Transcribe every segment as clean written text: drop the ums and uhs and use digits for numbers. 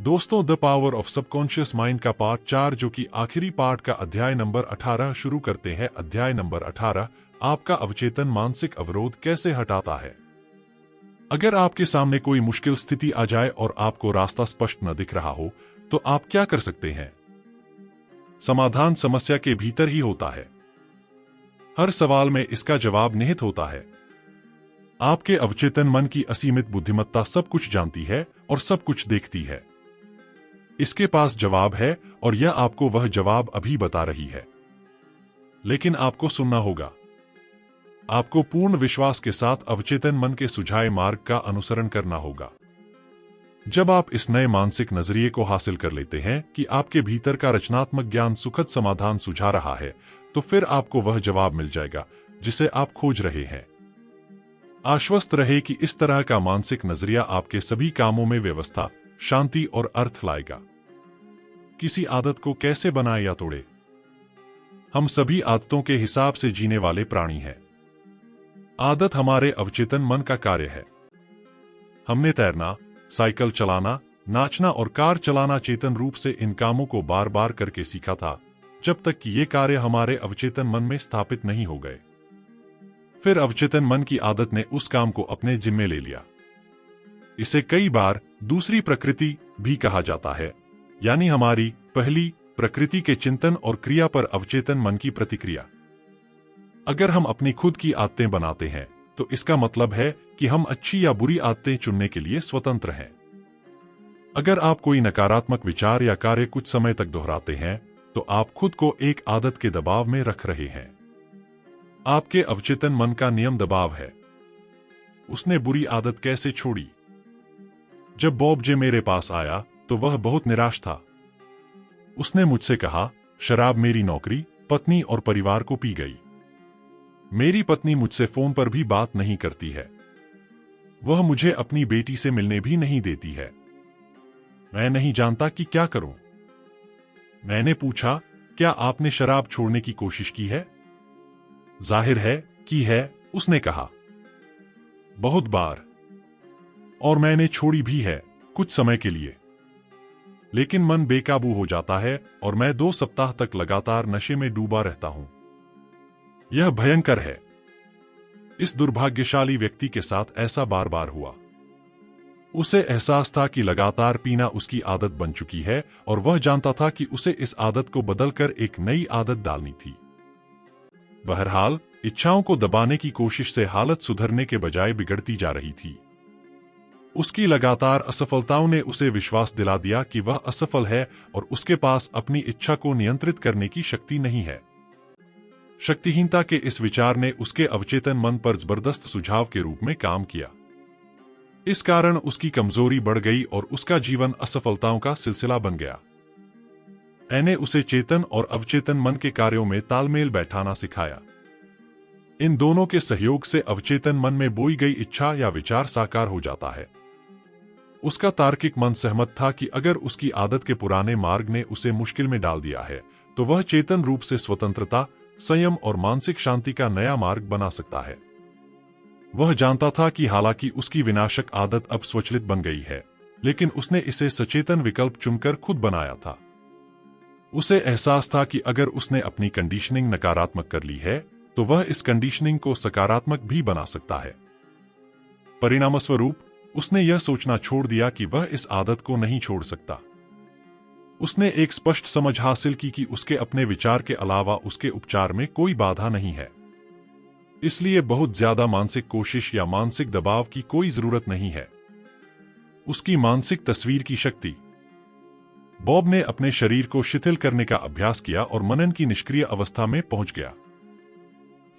दोस्तों, the power of subconscious mind का part 4 जो कि आखिरी पार्ट का अध्याय नंबर 18 शुरू करते हैं। अध्याय नंबर 18 आपका अवचेतन मानसिक अवरोध कैसे हटाता है। अगर आपके सामने कोई मुश्किल स्थिति आ जाए और आपको रास्ता स्पष्ट न दिख रहा हो तो आप क्या कर सकते हैं? समाधान समस्या के भीतर ही होता है। हर सवाल में इसका जवाब निहित होता है। आपके अवचेतन मन की असीमित बुद्धिमत्ता सब कुछ जानती है और सब कुछ देखती है। इसके पास जवाब है और यह आपको वह जवाब अभी बता रही है, लेकिन आपको सुनना होगा। आपको पूर्ण विश्वास के साथ अवचेतन मन के सुझाए मार्ग का अनुसरण करना होगा। जब आप इस नए मानसिक नजरिए को हासिल कर लेते हैं कि आपके भीतर का रचनात्मक ज्ञान सुखद समाधान सुझा रहा है, तो फिर आपको वह जवाब मिल जाएगा जिसे आप खोज रहे हैं। आश्वस्त रहे कि इस तरह का मानसिक नजरिया आपके सभी कामों में व्यवस्था, शांति और अर्थ लाएगा। किसी आदत को कैसे बनाए या तोड़े? हम सभी आदतों के हिसाब से जीने वाले प्राणी हैं। आदत हमारे अवचेतन मन का कार्य है। हमने तैरना, साइकिल चलाना, नाचना और कार चलाना चेतन रूप से इन कामों को बार बार करके सीखा था, जब तक कि ये कार्य हमारे अवचेतन मन में स्थापित नहीं हो गए। फिर अवचेतन मन की आदत ने उस काम को अपने जिम्मे ले लिया। इसे कई बार दूसरी प्रकृति भी कहा जाता है, यानी हमारी पहली प्रकृति के चिंतन और क्रिया पर अवचेतन मन की प्रतिक्रिया। अगर हम अपनी खुद की आदतें बनाते हैं तो इसका मतलब है कि हम अच्छी या बुरी आदतें चुनने के लिए स्वतंत्र हैं। अगर आप कोई नकारात्मक विचार या कार्य कुछ समय तक दोहराते हैं तो आप खुद को एक आदत के दबाव में रख रहे हैं। आपके अवचेतन मन का नियम दबाव है। उसने बुरी आदत कैसे छोड़ी? जब बॉब जे मेरे पास आया तो वह बहुत निराश था। उसने मुझसे कहा, शराब मेरी नौकरी, पत्नी और परिवार को पी गई। मेरी पत्नी मुझसे फोन पर भी बात नहीं करती है। वह मुझे अपनी बेटी से मिलने भी नहीं देती है। मैं नहीं जानता कि क्या करूं। मैंने पूछा, क्या आपने शराब छोड़ने की कोशिश की है? जाहिर है कि है, उसने कहा। बहुत बार। और मैंने छोड़ी भी है, कुछ समय के लिए। लेकिन मन बेकाबू हो जाता है और मैं 2 सप्ताह तक लगातार नशे में डूबा रहता हूं। यह भयंकर है। इस दुर्भाग्यशाली व्यक्ति के साथ ऐसा बार बार हुआ। उसे एहसास था कि लगातार पीना उसकी आदत बन चुकी है और वह जानता था कि उसे इस आदत को बदलकर एक नई आदत डालनी थी। बहरहाल, इच्छाओं को दबाने की कोशिश से हालत सुधरने के बजाय बिगड़ती जा रही थी। उसकी लगातार असफलताओं ने उसे विश्वास दिला दिया कि वह असफल है और उसके पास अपनी इच्छा को नियंत्रित करने की शक्ति नहीं है। शक्तिहीनता के इस विचार ने उसके अवचेतन मन पर जबरदस्त सुझाव के रूप में काम किया। इस कारण उसकी कमजोरी बढ़ गई और उसका जीवन असफलताओं का सिलसिला बन गया। मैंने उसे चेतन और अवचेतन मन के कार्यों में तालमेल बैठाना सिखाया। इन दोनों के सहयोग से अवचेतन मन में बोई गई इच्छा या विचार साकार हो जाता है। उसका तार्किक मन सहमत था कि अगर उसकी आदत के पुराने मार्ग ने उसे मुश्किल में डाल दिया है तो वह चेतन रूप से स्वतंत्रता, संयम और मानसिक शांति का नया मार्ग बना सकता है। वह जानता था कि हालांकि उसकी विनाशक आदत अब स्वचालित बन गई है, लेकिन उसने इसे सचेतन विकल्प चुनकर खुद बनाया था। उसे एहसास था कि अगर उसने अपनी कंडीशनिंग नकारात्मक कर ली है तो वह इस कंडीशनिंग को सकारात्मक भी बना सकता है। परिणामस्वरूप उसने यह सोचना छोड़ दिया कि वह इस आदत को नहीं छोड़ सकता। उसने एक स्पष्ट समझ हासिल की कि उसके अपने विचार के अलावा उसके उपचार में कोई बाधा नहीं है। इसलिए बहुत ज्यादा मानसिक कोशिश या मानसिक दबाव की कोई जरूरत नहीं है। उसकी मानसिक तस्वीर की शक्ति। बॉब ने अपने शरीर को शिथिल करने का अभ्यास किया और मनन की निष्क्रिय अवस्था में पहुंच गया।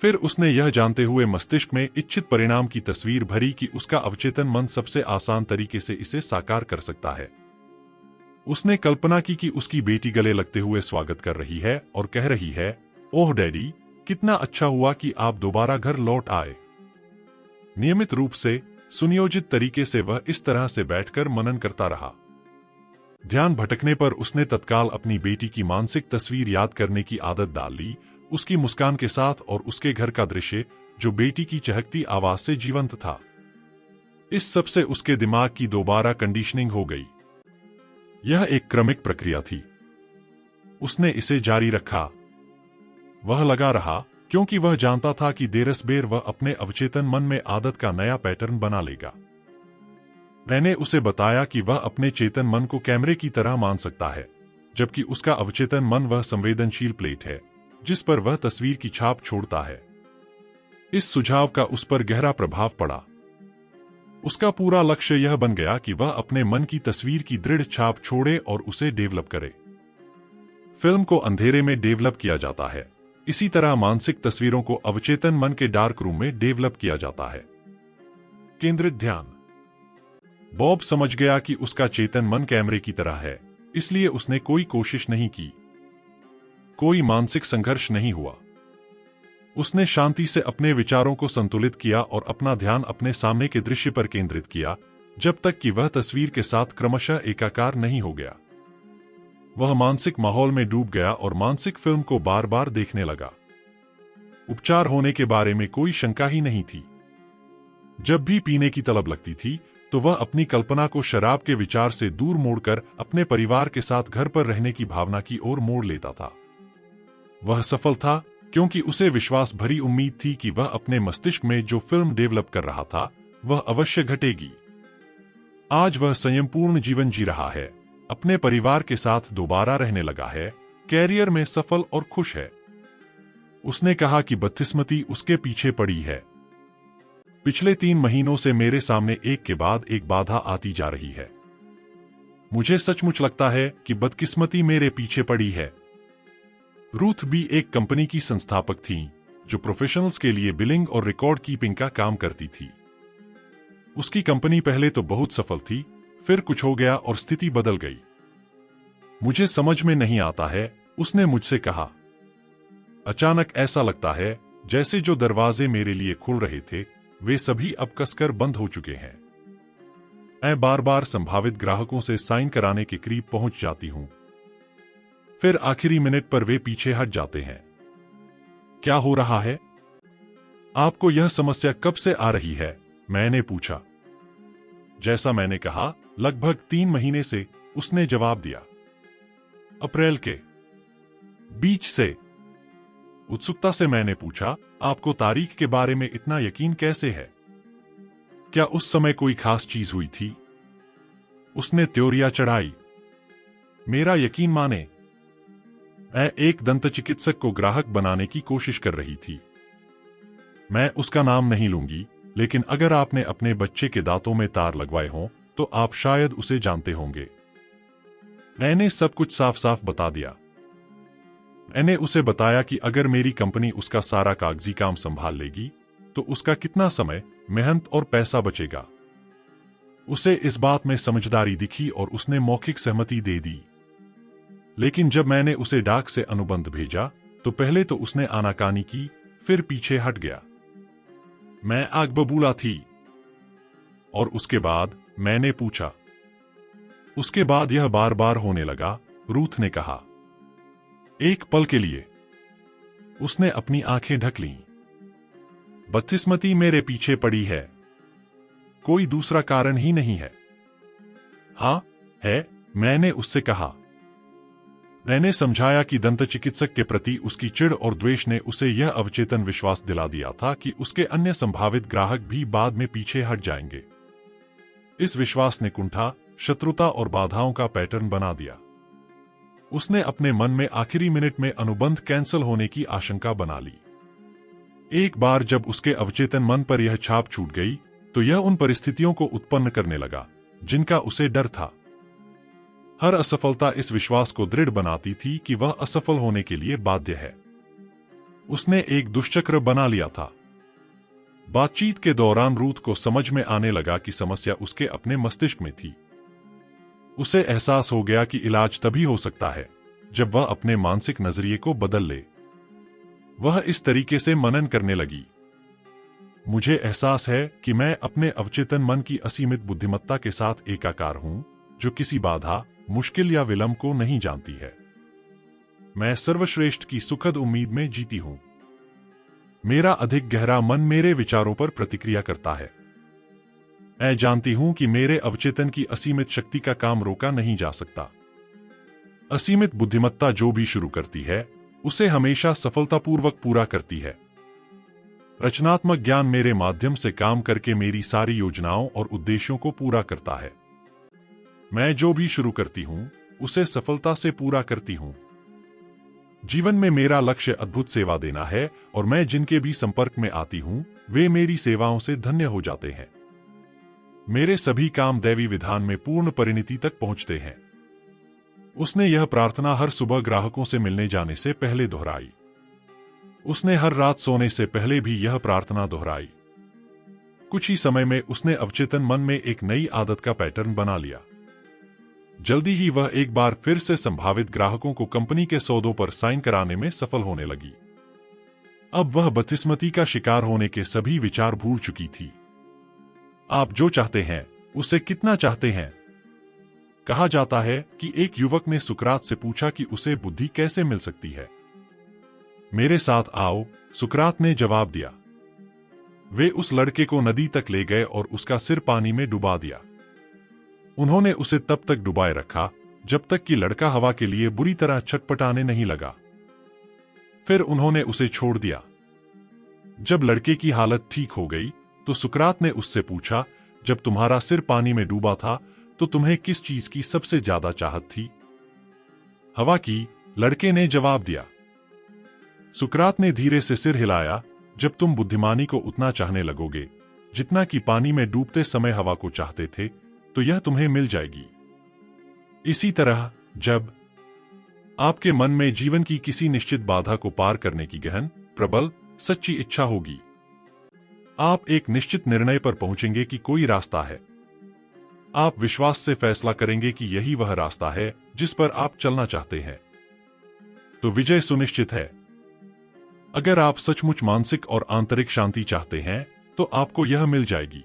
फिर उसने यह जानते हुए मस्तिष्क में इच्छित परिणाम की तस्वीर भरी कि उसका अवचेतन मन सबसे आसान तरीके से इसे साकार कर सकता है। उसने कल्पना की कि उसकी बेटी गले लगते हुए स्वागत कर रही है और कह रही है, ओह डैडी, कितना अच्छा हुआ कि आप दोबारा घर लौट आए। नियमित रूप से, सुनियोजित तरीके से वह इस तरह से बैठकर मनन करता रहा। ध्यान भटकने पर उसने तत्काल अपनी बेटी की मानसिक तस्वीर याद करने की आदत डाल ली, उसकी मुस्कान के साथ और उसके घर का दृश्य जो बेटी की चहकती आवाज से जीवंत था। इस सब से उसके दिमाग की दोबारा कंडीशनिंग हो गई। यह एक क्रमिक प्रक्रिया थी। उसने इसे जारी रखा। वह लगा रहा क्योंकि वह जानता था कि देरसबेर वह अपने अवचेतन मन में आदत का नया पैटर्न बना लेगा। मैंने उसे बताया कि वह अपने चेतन मन को कैमरे की तरह मान सकता है, जबकि उसका अवचेतन मन वह संवेदनशील प्लेट है जिस पर वह तस्वीर की छाप छोड़ता है। इस सुझाव का उस पर गहरा प्रभाव पड़ा। उसका पूरा लक्ष्य यह बन गया कि वह अपने मन की तस्वीर की दृढ़ छाप छोड़े और उसे डेवलप करे। फिल्म को अंधेरे में डेवलप किया जाता है, इसी तरह मानसिक तस्वीरों को अवचेतन मन के डार्क रूम में डेवलप किया जाता है। केंद्रित ध्यान। बॉब समझ गया कि उसका चेतन मन कैमरे की तरह है, इसलिए उसने कोई कोशिश नहीं की। कोई मानसिक संघर्ष नहीं हुआ। उसने शांति से अपने विचारों को संतुलित किया और अपना ध्यान अपने सामने के दृश्य पर केंद्रित किया, जब तक कि वह तस्वीर के साथ क्रमशः एकाकार नहीं हो गया। वह मानसिक माहौल में डूब गया और मानसिक फिल्म को बार बार देखने लगा। उपचार होने के बारे में कोई शंका ही नहीं थी। जब भी पीने की तलब लगती थी तो वह अपनी कल्पना को शराब के विचार से दूर मोड़कर अपने परिवार के साथ घर पर रहने की भावना की ओर मोड़ लेता था। वह सफल था क्योंकि उसे विश्वास भरी उम्मीद थी कि वह अपने मस्तिष्क में जो फिल्म डेवलप कर रहा था वह अवश्य घटेगी। आज वह संयमपूर्ण जीवन जी रहा है, अपने परिवार के साथ दोबारा रहने लगा है, कैरियर में सफल और खुश है। उसने कहा कि बदकिस्मती उसके पीछे पड़ी है। पिछले 3 महीनों से मेरे सामने एक के बाद एक बाधा आती जा रही है। मुझे सचमुच लगता है कि बदकिस्मती मेरे पीछे पड़ी है। रूथ भी एक कंपनी की संस्थापक थीं, जो प्रोफेशनल्स के लिए बिलिंग और रिकॉर्ड कीपिंग का काम करती थी। उसकी कंपनी पहले तो बहुत सफल थी, फिर कुछ हो गया और स्थिति बदल गई। मुझे समझ में नहीं आता है, उसने मुझसे कहा। अचानक ऐसा लगता है जैसे जो दरवाजे मेरे लिए खुल रहे थे वे सभी अब कसकर बंद हो चुके हैं। मैं बार बार संभावित ग्राहकों से साइन कराने के करीब पहुंच जाती हूं, फिर आखिरी मिनट पर वे पीछे हट जाते हैं। क्या हो रहा है? आपको यह समस्या कब से आ रही है? मैंने पूछा। जैसा मैंने कहा, लगभग 3 महीने से, उसने जवाब दिया। अप्रैल के बीच से। उत्सुकता से मैंने पूछा, आपको तारीख के बारे में इतना यकीन कैसे है? क्या उस समय कोई खास चीज हुई थी? उसने त्योरियां चढ़ाई। मेरा यकीन माने, मैं एक दंत चिकित्सक को ग्राहक बनाने की कोशिश कर रही थी। मैं उसका नाम नहीं लूंगी, लेकिन अगर आपने अपने बच्चे के दांतों में तार लगवाए हों तो आप शायद उसे जानते होंगे। मैंने सब कुछ साफ साफ बता दिया। मैंने उसे बताया कि अगर मेरी कंपनी उसका सारा कागजी काम संभाल लेगी तो उसका कितना समय, मेहनत और पैसा बचेगा। उसे इस बात में समझदारी दिखी और उसने मौखिक सहमति दे दी। लेकिन जब मैंने उसे डाक से अनुबंध भेजा तो पहले तो उसने आनाकानी की, फिर पीछे हट गया। मैं आग बबूला थी। और उसके बाद? मैंने पूछा। उसके बाद यह बार बार होने लगा, रूथ ने कहा। एक पल के लिए उसने अपनी आंखें ढक लीं। बदकिस्मती मेरे पीछे पड़ी है, कोई दूसरा कारण ही नहीं है। हाँ है, मैंने उससे कहा। मैंने समझाया कि दंत चिकित्सक के प्रति उसकी चिढ़ और द्वेष ने उसे यह अवचेतन विश्वास दिला दिया था कि उसके अन्य संभावित ग्राहक भी बाद में पीछे हट जाएंगे। इस विश्वास ने कुंठा, शत्रुता और बाधाओं का पैटर्न बना दिया। उसने अपने मन में आखिरी मिनट में अनुबंध कैंसिल होने की आशंका बना ली। एक बार जब उसके अवचेतन मन पर यह छाप छूट गई तो यह उन परिस्थितियों को उत्पन्न करने लगा जिनका उसे डर था। हर असफलता इस विश्वास को दृढ़ बनाती थी कि वह असफल होने के लिए बाध्य है। उसने एक दुष्चक्र बना लिया था। बातचीत के दौरान रूथ को समझ में आने लगा कि समस्या उसके अपने मस्तिष्क में थी। उसे एहसास हो गया कि इलाज तभी हो सकता है जब वह अपने मानसिक नजरिए को बदल ले। वह इस तरीके से मनन करने लगी। मुझे एहसास है कि मैं अपने अवचेतन मन की असीमित बुद्धिमत्ता के साथ एकाकार हूं, जो किसी बाधा, मुश्किल या विलंब को नहीं जानती है। मैं सर्वश्रेष्ठ की सुखद उम्मीद में जीती हूं। मेरा अधिक गहरा मन मेरे विचारों पर प्रतिक्रिया करता है। मैं जानती हूं कि मेरे अवचेतन की असीमित शक्ति का काम रोका नहीं जा सकता। असीमित बुद्धिमत्ता जो भी शुरू करती है उसे हमेशा सफलतापूर्वक पूरा करती है। रचनात्मक ज्ञान मेरे माध्यम से काम करके मेरी सारी योजनाओं और उद्देश्यों को पूरा करता है। मैं जो भी शुरू करती हूं उसे सफलता से पूरा करती हूं। जीवन में मेरा लक्ष्य अद्भुत सेवा देना है और मैं जिनके भी संपर्क में आती हूं वे मेरी सेवाओं से धन्य हो जाते हैं। मेरे सभी काम दैवी विधान में पूर्ण परिणति तक पहुंचते हैं। उसने यह प्रार्थना हर सुबह ग्राहकों से मिलने जाने से पहले दोहराई। उसने हर रात सोने से पहले भी यह प्रार्थना दोहराई। कुछ ही समय में उसने अवचेतन मन में एक नई आदत का पैटर्न बना लिया। जल्दी ही वह एक बार फिर से संभावित ग्राहकों को कंपनी के सौदों पर साइन कराने में सफल होने लगी। अब वह बदकिस्मती का शिकार होने के सभी विचार भूल चुकी थी। आप जो चाहते हैं उसे कितना चाहते हैं? कहा जाता है कि एक युवक ने सुकरात से पूछा कि उसे बुद्धि कैसे मिल सकती है। मेरे साथ आओ, सुकरात ने जवाब दिया। वे उस लड़के को नदी तक ले गए और उसका सिर पानी में डुबा दिया। उन्होंने उसे तब तक डुबाए रखा जब तक कि लड़का हवा के लिए बुरी तरह छटपटाने नहीं लगा। फिर उन्होंने उसे छोड़ दिया। जब लड़के की हालत ठीक हो गई तो सुकरात ने उससे पूछा, जब तुम्हारा सिर पानी में डूबा था तो तुम्हें किस चीज की सबसे ज्यादा चाहत थी? हवा की, लड़के ने जवाब दिया। सुकरात ने धीरे से सिर हिलाया, जब तुम बुद्धिमानी को उतना चाहने लगोगे जितना कि पानी में डूबते समय हवा को चाहते थे तो यह तुम्हें मिल जाएगी। इसी तरह जब आपके मन में जीवन की किसी निश्चित बाधा को पार करने की गहन, प्रबल, सच्ची इच्छा होगी, आप एक निश्चित निर्णय पर पहुंचेंगे कि कोई रास्ता है। आप विश्वास से फैसला करेंगे कि यही वह रास्ता है जिस पर आप चलना चाहते हैं, तो विजय सुनिश्चित है। अगर आप सचमुच मानसिक और आंतरिक शांति चाहते हैं तो आपको यह मिल जाएगी।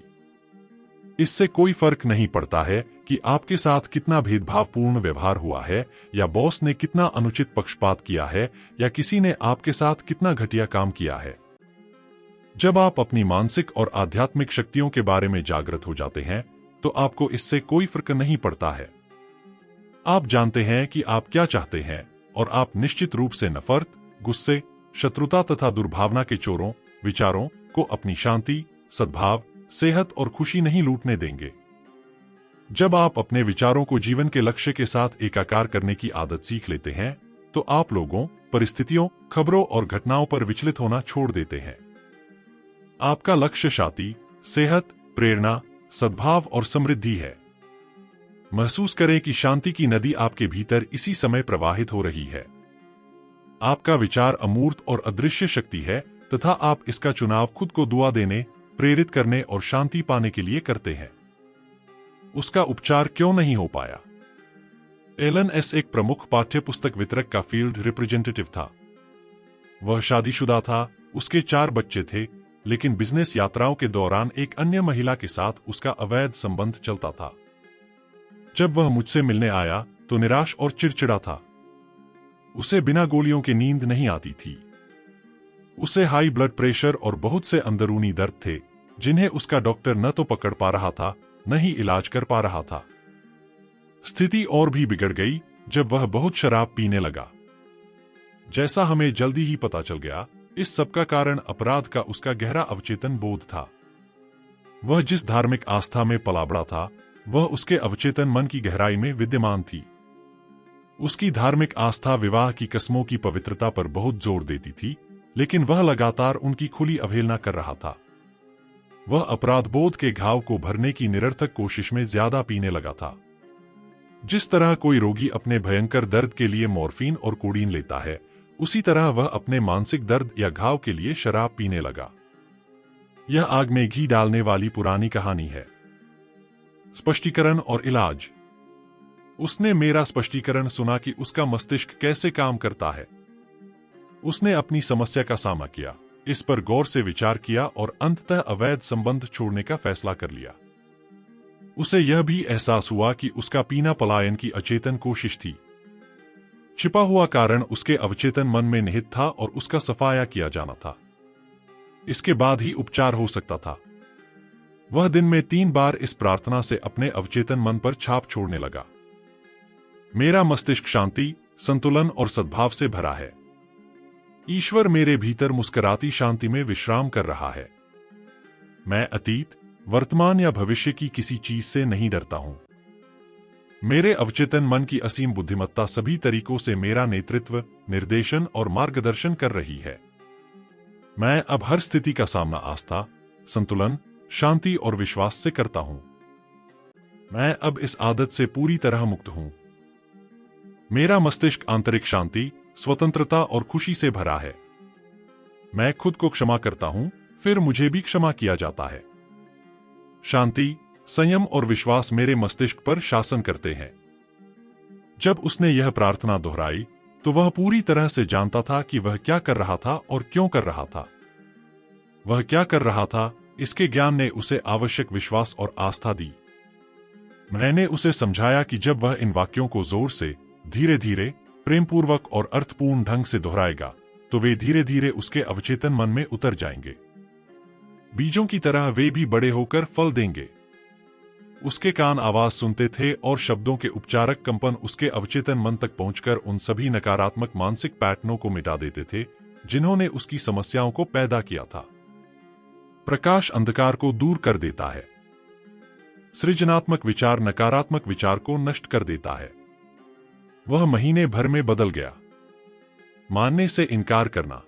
इससे कोई फर्क नहीं पड़ता है कि आपके साथ कितना भेदभावपूर्ण व्यवहार हुआ है, या बॉस ने कितना अनुचित पक्षपात किया है, या किसी ने आपके साथ कितना घटिया काम किया है। जब आप अपनी मानसिक और आध्यात्मिक शक्तियों के बारे में जागृत हो जाते हैं तो आपको इससे कोई फर्क नहीं पड़ता है। आप जानते हैं कि आप क्या चाहते हैं और आप निश्चित रूप से नफरत, गुस्से, शत्रुता तथा दुर्भावना के चोरों विचारों को अपनी शांति, सद्भाव, सेहत और खुशी नहीं लूटने देंगे। जब आप अपने विचारों को जीवन के लक्ष्य के साथ एकाकार करने की आदत सीख लेते हैं तो आप लोगों, परिस्थितियों, खबरों और घटनाओं पर विचलित होना छोड़ देते हैं। आपका लक्ष्य शांति, सेहत, प्रेरणा, सद्भाव और समृद्धि है। महसूस करें कि शांति की नदी आपके भीतर इसी समय प्रवाहित हो रही है। आपका विचार अमूर्त और अदृश्य शक्ति है तथा आप इसका चुनाव खुद को दुआ देने, प्रेरित करने और शांति पाने के लिए करते हैं। उसका उपचार क्यों नहीं हो पाया? एलन एस एक प्रमुख पाठ्यपुस्तक वितरक का फील्ड रिप्रेजेंटेटिव था। वह शादीशुदा था, उसके 4 बच्चे थे, लेकिन बिजनेस यात्राओं के दौरान एक अन्य महिला के साथ उसका अवैध संबंध चलता था। जब वह मुझसे मिलने आया तो निराश और चिड़चिड़ा था। उसे बिना गोलियों के नींद नहीं आती थी। उसे हाई ब्लड प्रेशर और बहुत से अंदरूनी दर्द थे जिन्हें उसका डॉक्टर न तो पकड़ पा रहा था न ही इलाज कर पा रहा था। स्थिति और भी बिगड़ गई जब वह बहुत शराब पीने लगा। जैसा हमें जल्दी ही पता चल गया, इस सब का कारण अपराध का उसका गहरा अवचेतन बोध था। वह जिस धार्मिक आस्था में पला बड़ा था वह उसके अवचेतन मन की गहराई में विद्यमान थी। उसकी धार्मिक आस्था विवाह की कस्मों की पवित्रता पर बहुत जोर देती थी, लेकिन वह लगातार उनकी खुली अवहेलना कर रहा था। वह अपराध बोध के घाव को भरने की निरर्थक कोशिश में ज्यादा पीने लगा था। जिस तरह कोई रोगी अपने भयंकर दर्द के लिए मॉर्फिन और कोडीन लेता है, उसी तरह वह अपने मानसिक दर्द या घाव के लिए शराब पीने लगा। यह आग में घी डालने वाली पुरानी कहानी है। स्पष्टीकरण और इलाज। उसने मेरा स्पष्टीकरण सुना कि उसका मस्तिष्क कैसे काम करता है। उसने अपनी समस्या का सामना किया, इस पर गौर से विचार किया और अंततः अवैध संबंध छोड़ने का फैसला कर लिया। उसे यह भी एहसास हुआ कि उसका पीना पलायन की अचेतन कोशिश थी। छिपा हुआ कारण उसके अवचेतन मन में निहित था और उसका सफाया किया जाना था। इसके बाद ही उपचार हो सकता था। वह दिन में 3 बार इस प्रार्थना से अपने अवचेतन मन पर छाप छोड़ने लगा। मेरा मस्तिष्क शांति, संतुलन और सद्भाव से भरा है। ईश्वर मेरे भीतर मुस्कुराती शांति में विश्राम कर रहा है। मैं अतीत, वर्तमान या भविष्य की किसी चीज से नहीं डरता हूं। मेरे अवचेतन मन की असीम बुद्धिमत्ता सभी तरीकों से मेरा नेतृत्व, निर्देशन और मार्गदर्शन कर रही है। मैं अब हर स्थिति का सामना आस्था, संतुलन, शांति और विश्वास से करता हूं। मैं अब इस आदत से पूरी तरह मुक्त हूं। मेरा मस्तिष्क आंतरिक शांति, स्वतंत्रता और खुशी से भरा है। मैं खुद को क्षमा करता हूं, फिर मुझे भी क्षमा किया जाता है। शांति, संयम और विश्वास मेरे मस्तिष्क पर शासन करते हैं। जब उसने यह प्रार्थना दोहराई तो वह पूरी तरह से जानता था कि वह क्या कर रहा था और क्यों कर रहा था। वह क्या कर रहा था, इसके ज्ञान ने उसे आवश्यक विश्वास और आस्था दी। मैंने उसे समझाया कि जब वह इन वाक्यों को जोर से, धीरे धीरे, प्रेमपूर्वक और अर्थपूर्ण ढंग से दोहराएगा तो वे धीरे धीरे उसके अवचेतन मन में उतर जाएंगे। बीजों की तरह वे भी बड़े होकर फल देंगे। उसके कान आवाज सुनते थे और शब्दों के उपचारक कंपन उसके अवचेतन मन तक पहुंचकर उन सभी नकारात्मक मानसिक पैटर्नों को मिटा देते थे जिन्होंने उसकी समस्याओं को पैदा किया था। प्रकाश अंधकार को दूर कर देता है। सृजनात्मक विचार नकारात्मक विचार को नष्ट कर देता है। वह महीने भर में बदल गया। मानने से इनकार करना।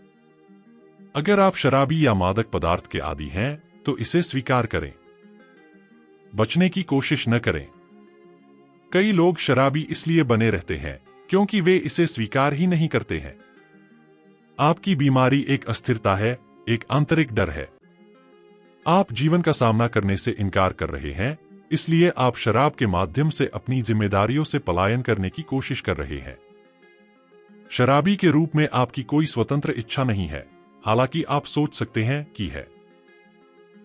अगर आप शराबी या मादक पदार्थ के आदी हैं तो इसे स्वीकार करें। बचने की कोशिश न करें। कई लोग शराबी इसलिए बने रहते हैं क्योंकि वे इसे स्वीकार ही नहीं करते हैं। आपकी बीमारी एक अस्थिरता है, एक आंतरिक डर है। आप जीवन का सामना करने से इनकार कर रहे हैं, इसलिए आप शराब के माध्यम से अपनी जिम्मेदारियों से पलायन करने की कोशिश कर रहे हैं। शराबी के रूप में आपकी कोई स्वतंत्र इच्छा नहीं है, हालांकि आप सोच सकते हैं कि है।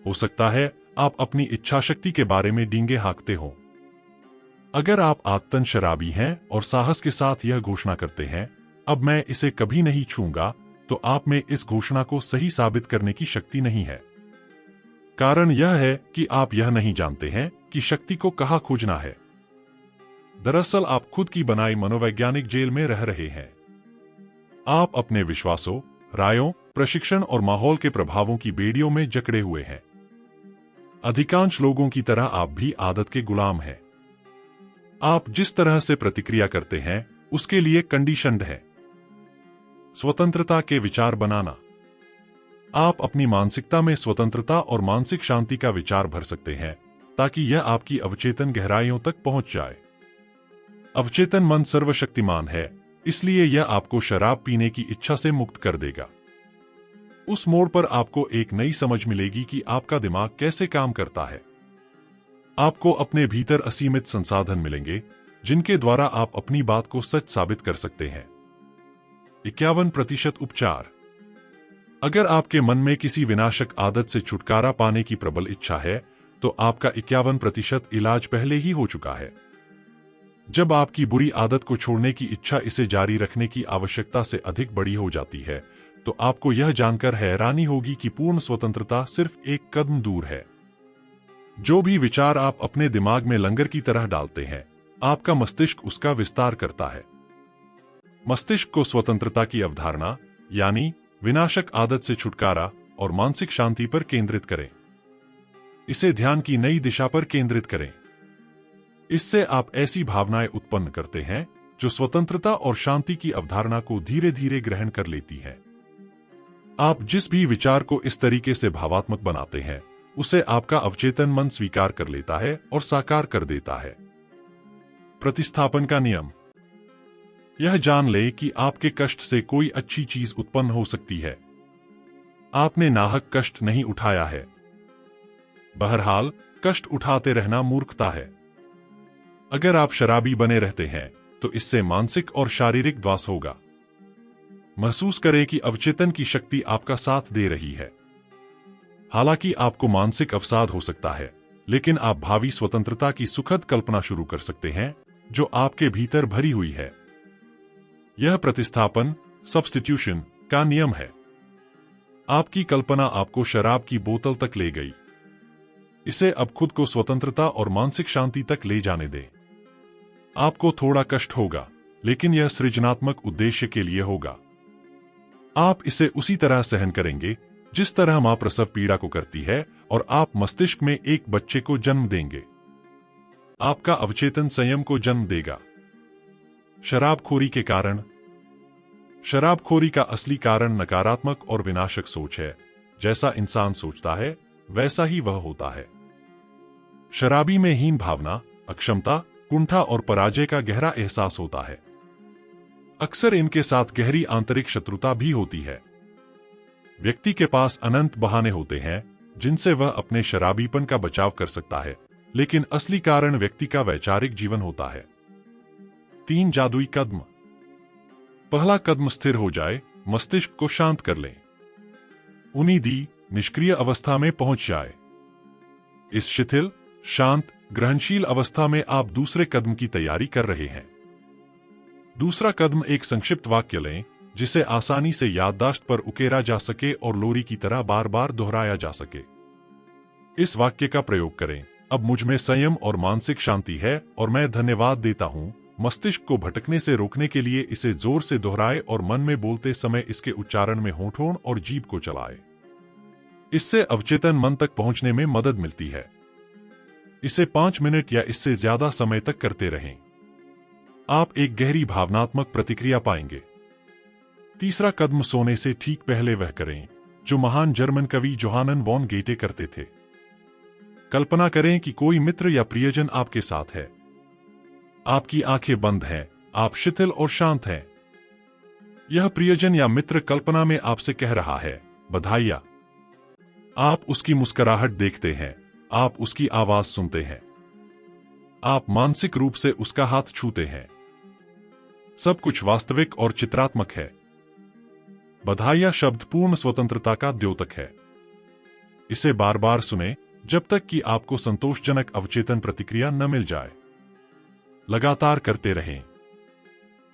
हो सकता है आप अपनी इच्छा शक्ति के बारे में डींगे हाँकते हो। अगर आप आत्तन शराबी हैं और साहस के साथ यह घोषणा करते हैं, अब मैं इसे कभी नहीं छूंगा, तो आप में इस घोषणा को सही साबित करने की शक्ति नहीं है। कारण यह है कि आप यह नहीं जानते हैं कि शक्ति को कहाँ खोजना है। दरअसल आप खुद की बनाई मनोवैज्ञानिक जेल में रह रहे हैं। आप अपने विश्वासों, रायों, प्रशिक्षण और माहौल के प्रभावों की बेड़ियों में जकड़े हुए हैं। अधिकांश लोगों की तरह आप भी आदत के गुलाम हैं। आप जिस तरह से प्रतिक्रिया करते हैं उसके लिए कंडीशन्ड है। स्वतंत्रता के विचार बनाना। आप अपनी मानसिकता में स्वतंत्रता और मानसिक शांति का विचार भर सकते हैं ताकि यह आपकी अवचेतन गहराइयों तक पहुंच जाए। अवचेतन मन सर्वशक्तिमान है, इसलिए यह आपको शराब पीने की इच्छा से मुक्त कर देगा। उस मोड़ पर आपको एक नई समझ मिलेगी कि आपका दिमाग कैसे काम करता है। आपको अपने भीतर असीमित संसाधन मिलेंगे जिनके द्वारा आप अपनी बात को सच साबित कर सकते हैं। 51% उपचार। अगर आपके मन में किसी विनाशक आदत से छुटकारा पाने की प्रबल इच्छा है तो आपका 51% इलाज पहले ही हो चुका है। जब आपकी बुरी आदत को छोड़ने की इच्छा इसे जारी रखने की आवश्यकता से अधिक बड़ी हो जाती है तो आपको यह जानकर हैरानी होगी कि पूर्ण स्वतंत्रता सिर्फ एक कदम दूर है। जो भी विचार आप अपने दिमाग में लंगर की तरह डालते हैं, आपका मस्तिष्क उसका विस्तार करता है। मस्तिष्क को स्वतंत्रता की अवधारणा यानी विनाशक आदत से छुटकारा और मानसिक शांति पर केंद्रित करें। इसे ध्यान की नई दिशा पर केंद्रित करें। इससे आप ऐसी भावनाएं उत्पन्न करते हैं जो स्वतंत्रता और शांति की अवधारणा को धीरे धीरे ग्रहण कर लेती हैं। आप जिस भी विचार को इस तरीके से भावात्मक बनाते हैं उसे आपका अवचेतन मन स्वीकार कर लेता है और साकार कर देता है। प्रतिस्थापन का नियम। यह जान ले कि आपके कष्ट से कोई अच्छी चीज उत्पन्न हो सकती है। आपने नाहक कष्ट नहीं उठाया है। बहरहाल कष्ट उठाते रहना मूर्खता है। अगर आप शराबी बने रहते हैं तो इससे मानसिक और शारीरिक ध्वंस होगा। महसूस करें कि अवचेतन की शक्ति आपका साथ दे रही है। हालांकि आपको मानसिक अवसाद हो सकता है, लेकिन आप भावी स्वतंत्रता की सुखद कल्पना शुरू कर सकते हैं जो आपके भीतर भरी हुई है। यह प्रतिस्थापन सब्स्टिट्यूशन का नियम है। आपकी कल्पना आपको शराब की बोतल तक ले गई। इसे अब खुद को स्वतंत्रता और मानसिक शांति तक ले जाने दें। आपको थोड़ा कष्ट होगा, लेकिन यह सृजनात्मक उद्देश्य के लिए होगा। आप इसे उसी तरह सहन करेंगे जिस तरह मां प्रसव पीड़ा को करती है, और आप मस्तिष्क में एक बच्चे को जन्म देंगे। आपका अवचेतन संयम को जन्म देगा। शराबखोरी के कारण। शराबखोरी का असली कारण नकारात्मक और विनाशक सोच है। जैसा इंसान सोचता है वैसा ही वह होता है। शराबी में हीन भावना, अक्षमता, कुंठा और पराजय का गहरा एहसास होता है। अक्सर इनके साथ गहरी आंतरिक शत्रुता भी होती है। व्यक्ति के पास अनंत बहाने होते हैं जिनसे वह अपने शराबीपन का बचाव कर सकता है, लेकिन असली कारण व्यक्ति का वैचारिक जीवन होता है। 3 जादुई कदम। पहला कदम, स्थिर हो जाए, मस्तिष्क को शांत कर लें। उन्नीदी, निष्क्रिय अवस्था में पहुंच जाए। इस शिथिल, शांत, ग्रहणशील अवस्था में आप दूसरे कदम की तैयारी कर रहे हैं। दूसरा कदम, एक संक्षिप्त वाक्य लें जिसे आसानी से याददाश्त पर उकेरा जा सके और लोरी की तरह बार बार दोहराया जा सके। इस वाक्य का प्रयोग करें, अब मुझ में संयम और मानसिक शांति है और मैं धन्यवाद देता हूं। मस्तिष्क को भटकने से रोकने के लिए इसे जोर से दोहराए और मन में बोलते समय इसके उच्चारण में होठों और जीभ को चलाए। इससे अवचेतन मन तक पहुंचने में मदद मिलती है। इसे 5 मिनट या इससे ज्यादा समय तक करते रहें। आप एक गहरी भावनात्मक प्रतिक्रिया पाएंगे। तीसरा कदम, सोने से ठीक पहले वह करें जो महान जर्मन कवि जोहानन वॉन गेटे करते थे। कल्पना करें कि कोई मित्र या प्रियजन आपके साथ है। आपकी आंखें बंद हैं, आप शिथिल और शांत हैं। यह प्रियजन या मित्र कल्पना में आपसे कह रहा है, बधाइयां। आप उसकी मुस्कुराहट देखते हैं, आप उसकी आवाज सुनते हैं, आप मानसिक रूप से उसका हाथ छूते हैं। सब कुछ वास्तविक और चित्रात्मक है। बधाइयां शब्द पूर्ण स्वतंत्रता का द्योतक है। इसे बार बार सुने जब तक कि आपको संतोषजनक अवचेतन प्रतिक्रिया न मिल जाए। लगातार करते रहें।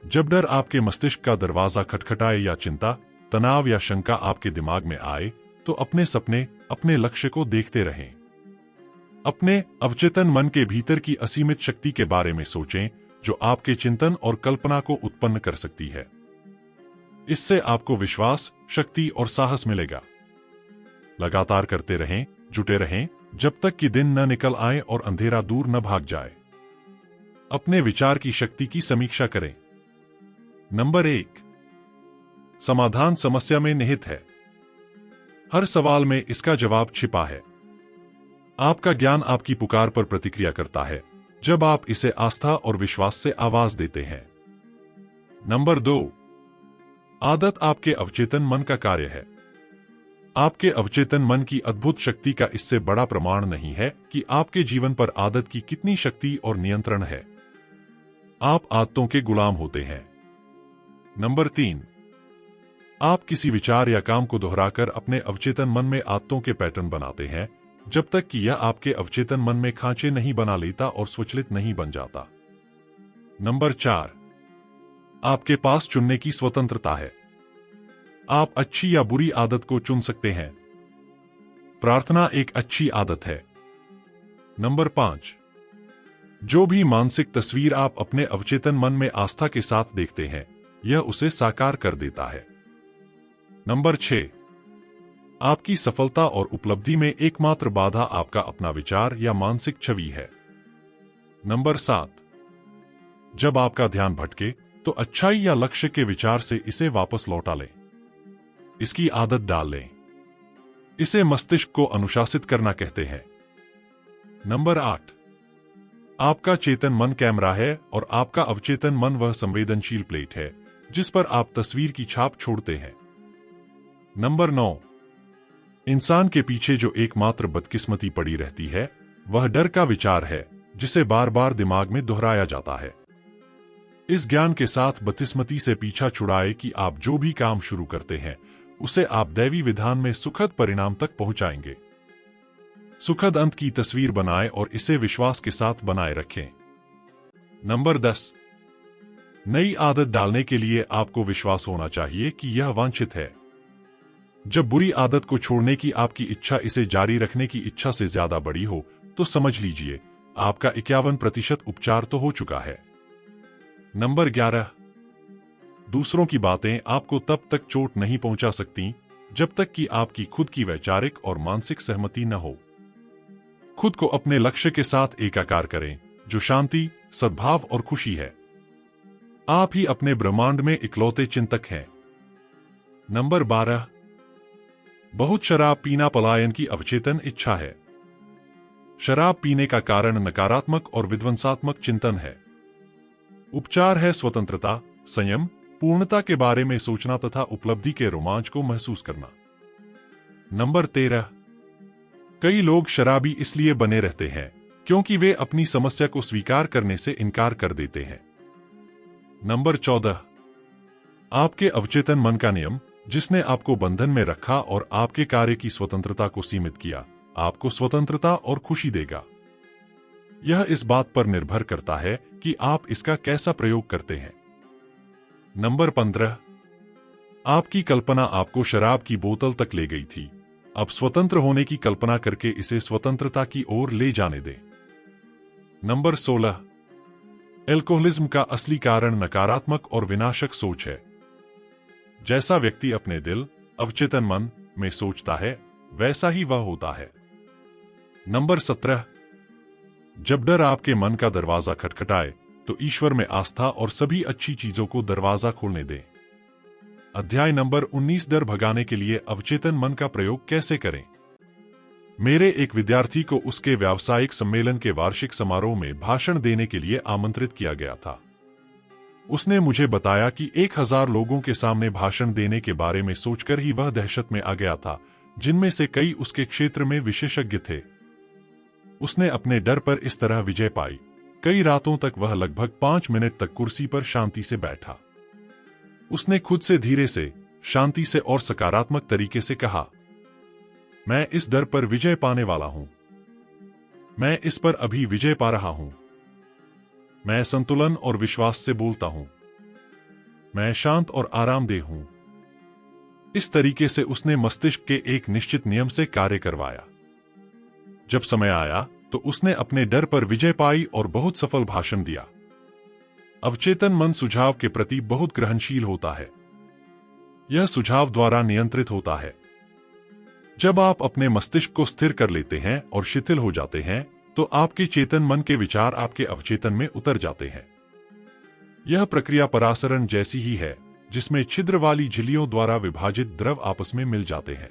जब डर आपके मस्तिष्क का दरवाजा खटखटाए या चिंता, तनाव या शंका आपके दिमाग में आए, तो अपने सपने, अपने लक्ष्य को देखते रहें। अपने अवचेतन मन के भीतर की असीमित शक्ति के बारे में सोचें जो आपके चिंतन और कल्पना को उत्पन्न कर सकती है। इससे आपको विश्वास, शक्ति और साहस मिलेगा। लगातार करते रहें, जुटे रहें, जब तक कि दिन न निकल आए और अंधेरा दूर न भाग जाए। अपने विचार की शक्ति की समीक्षा करें। नंबर 1, समाधान समस्या में निहित है। हर सवाल में इसका जवाब छिपा है। आपका ज्ञान आपकी पुकार पर प्रतिक्रिया करता है जब आप इसे आस्था और विश्वास से आवाज देते हैं। नंबर 2, आदत आपके अवचेतन मन का कार्य है। आपके अवचेतन मन की अद्भुत शक्ति का इससे बड़ा प्रमाण नहीं है कि आपके जीवन पर आदत की कितनी शक्ति और नियंत्रण है। आप आदतों के गुलाम होते हैं। नंबर 3, आप किसी विचार या काम को दोहराकर अपने अवचेतन मन में आदतों के पैटर्न बनाते हैं जब तक कि यह आपके अवचेतन मन में खांचे नहीं बना लेता और स्वचालित नहीं बन जाता। नंबर 4, आपके पास चुनने की स्वतंत्रता है। आप अच्छी या बुरी आदत को चुन सकते हैं। प्रार्थना एक अच्छी आदत है। नंबर 5, जो भी मानसिक तस्वीर आप अपने अवचेतन मन में आस्था के साथ देखते हैं, यह उसे साकार कर देता है। नंबर 6, आपकी सफलता और उपलब्धि में एकमात्र बाधा आपका अपना विचार या मानसिक छवि है। नंबर 7, जब आपका ध्यान भटके तो अच्छाई या लक्ष्य के विचार से इसे वापस लौटा लें। इसकी आदत डाल लें। इसे मस्तिष्क को अनुशासित करना कहते हैं। नंबर 8, आपका चेतन मन कैमरा है और आपका अवचेतन मन वह संवेदनशील प्लेट है जिस पर आप तस्वीर की छाप छोड़ते हैं। नंबर 9, इंसान के पीछे जो एकमात्र बदकिस्मती पड़ी रहती है वह डर का विचार है जिसे बार बार दिमाग में दोहराया जाता है। इस ज्ञान के साथ बदकिस्मती से पीछा छुड़ाए कि आप जो भी काम शुरू करते हैं उसे आप दैवी विधान में सुखद परिणाम तक पहुंचाएंगे। सुखद अंत की तस्वीर बनाएं और इसे विश्वास के साथ बनाए रखें। नंबर 10, नई आदत डालने के लिए आपको विश्वास होना चाहिए कि यह वांछित है। जब बुरी आदत को छोड़ने की आपकी इच्छा इसे जारी रखने की इच्छा से ज्यादा बड़ी हो, तो समझ लीजिए आपका 51% उपचार तो हो चुका है। नंबर 11, दूसरों की बातें आपको तब तक चोट नहीं पहुंचा सकती जब तक कि आपकी खुद की वैचारिक और मानसिक सहमति न हो। खुद को अपने लक्ष्य के साथ एकाकार करें, जो शांति, सद्भाव और खुशी है। आप ही अपने ब्रह्मांड में इकलौते चिंतक हैं। नंबर 12, बहुत शराब पीना पलायन की अवचेतन इच्छा है। शराब पीने का कारण नकारात्मक और विध्वंसात्मक चिंतन है। उपचार है स्वतंत्रता, संयम, पूर्णता के बारे में सोचना तथा उपलब्धि के रोमांच को महसूस करना। नंबर 13, कई लोग शराबी इसलिए बने रहते हैं क्योंकि वे अपनी समस्या को स्वीकार करने से इनकार कर देते हैं। नंबर 14, आपके अवचेतन मन का नियम, जिसने आपको बंधन में रखा और आपके कार्य की स्वतंत्रता को सीमित किया, आपको स्वतंत्रता और खुशी देगा। यह इस बात पर निर्भर करता है कि आप इसका कैसा प्रयोग करते हैं। नंबर 15, आपकी कल्पना आपको शराब की बोतल तक ले गई थी। अब स्वतंत्र होने की कल्पना करके इसे स्वतंत्रता की ओर ले जाने दें। नंबर 16, एल्कोहलिज्म का असली कारण नकारात्मक और विनाशक सोच है। जैसा व्यक्ति अपने दिल, अवचेतन मन में सोचता है, वैसा ही वह होता है। नंबर 17, जब डर आपके मन का दरवाजा खटखटाए तो ईश्वर में आस्था और सभी अच्छी चीजों को दरवाजा खोलने दें। अध्याय नंबर 19, डर भगाने के लिए अवचेतन मन का प्रयोग कैसे करें। मेरे एक विद्यार्थी को उसके व्यावसायिक सम्मेलन के वार्षिक समारोह में भाषण देने के लिए आमंत्रित किया गया था। उसने मुझे बताया कि 1000 लोगों के सामने भाषण देने के बारे में सोचकर ही वह दहशत में आ गया था, जिनमें से कई उसके क्षेत्र में विशेषज्ञ थे। उसने अपने डर पर इस तरह विजय पाई। कई रातों तक वह लगभग 5 मिनट तक कुर्सी पर शांति से बैठा। उसने खुद से धीरे से, शांति से और सकारात्मक तरीके से कहा, मैं इस डर पर विजय पाने वाला हूं। मैं इस पर अभी विजय पा रहा हूं। मैं संतुलन और विश्वास से बोलता हूं। मैं शांत और आरामदेह हूं। इस तरीके से उसने मस्तिष्क के एक निश्चित नियम से कार्य करवाया। जब समय आया तो उसने अपने डर पर विजय पाई और बहुत सफल भाषण दिया। अवचेतन मन सुझाव के प्रति बहुत ग्रहणशील होता है। यह सुझाव द्वारा नियंत्रित होता है। जब आप अपने मस्तिष्क को स्थिर कर लेते हैं और शिथिल हो जाते हैं, तो आपके चेतन मन के विचार आपके अवचेतन में उतर जाते हैं। यह प्रक्रिया परासरण जैसी ही है, जिसमें छिद्र वाली झिल्लियों द्वारा विभाजित द्रव आपस में मिल जाते हैं।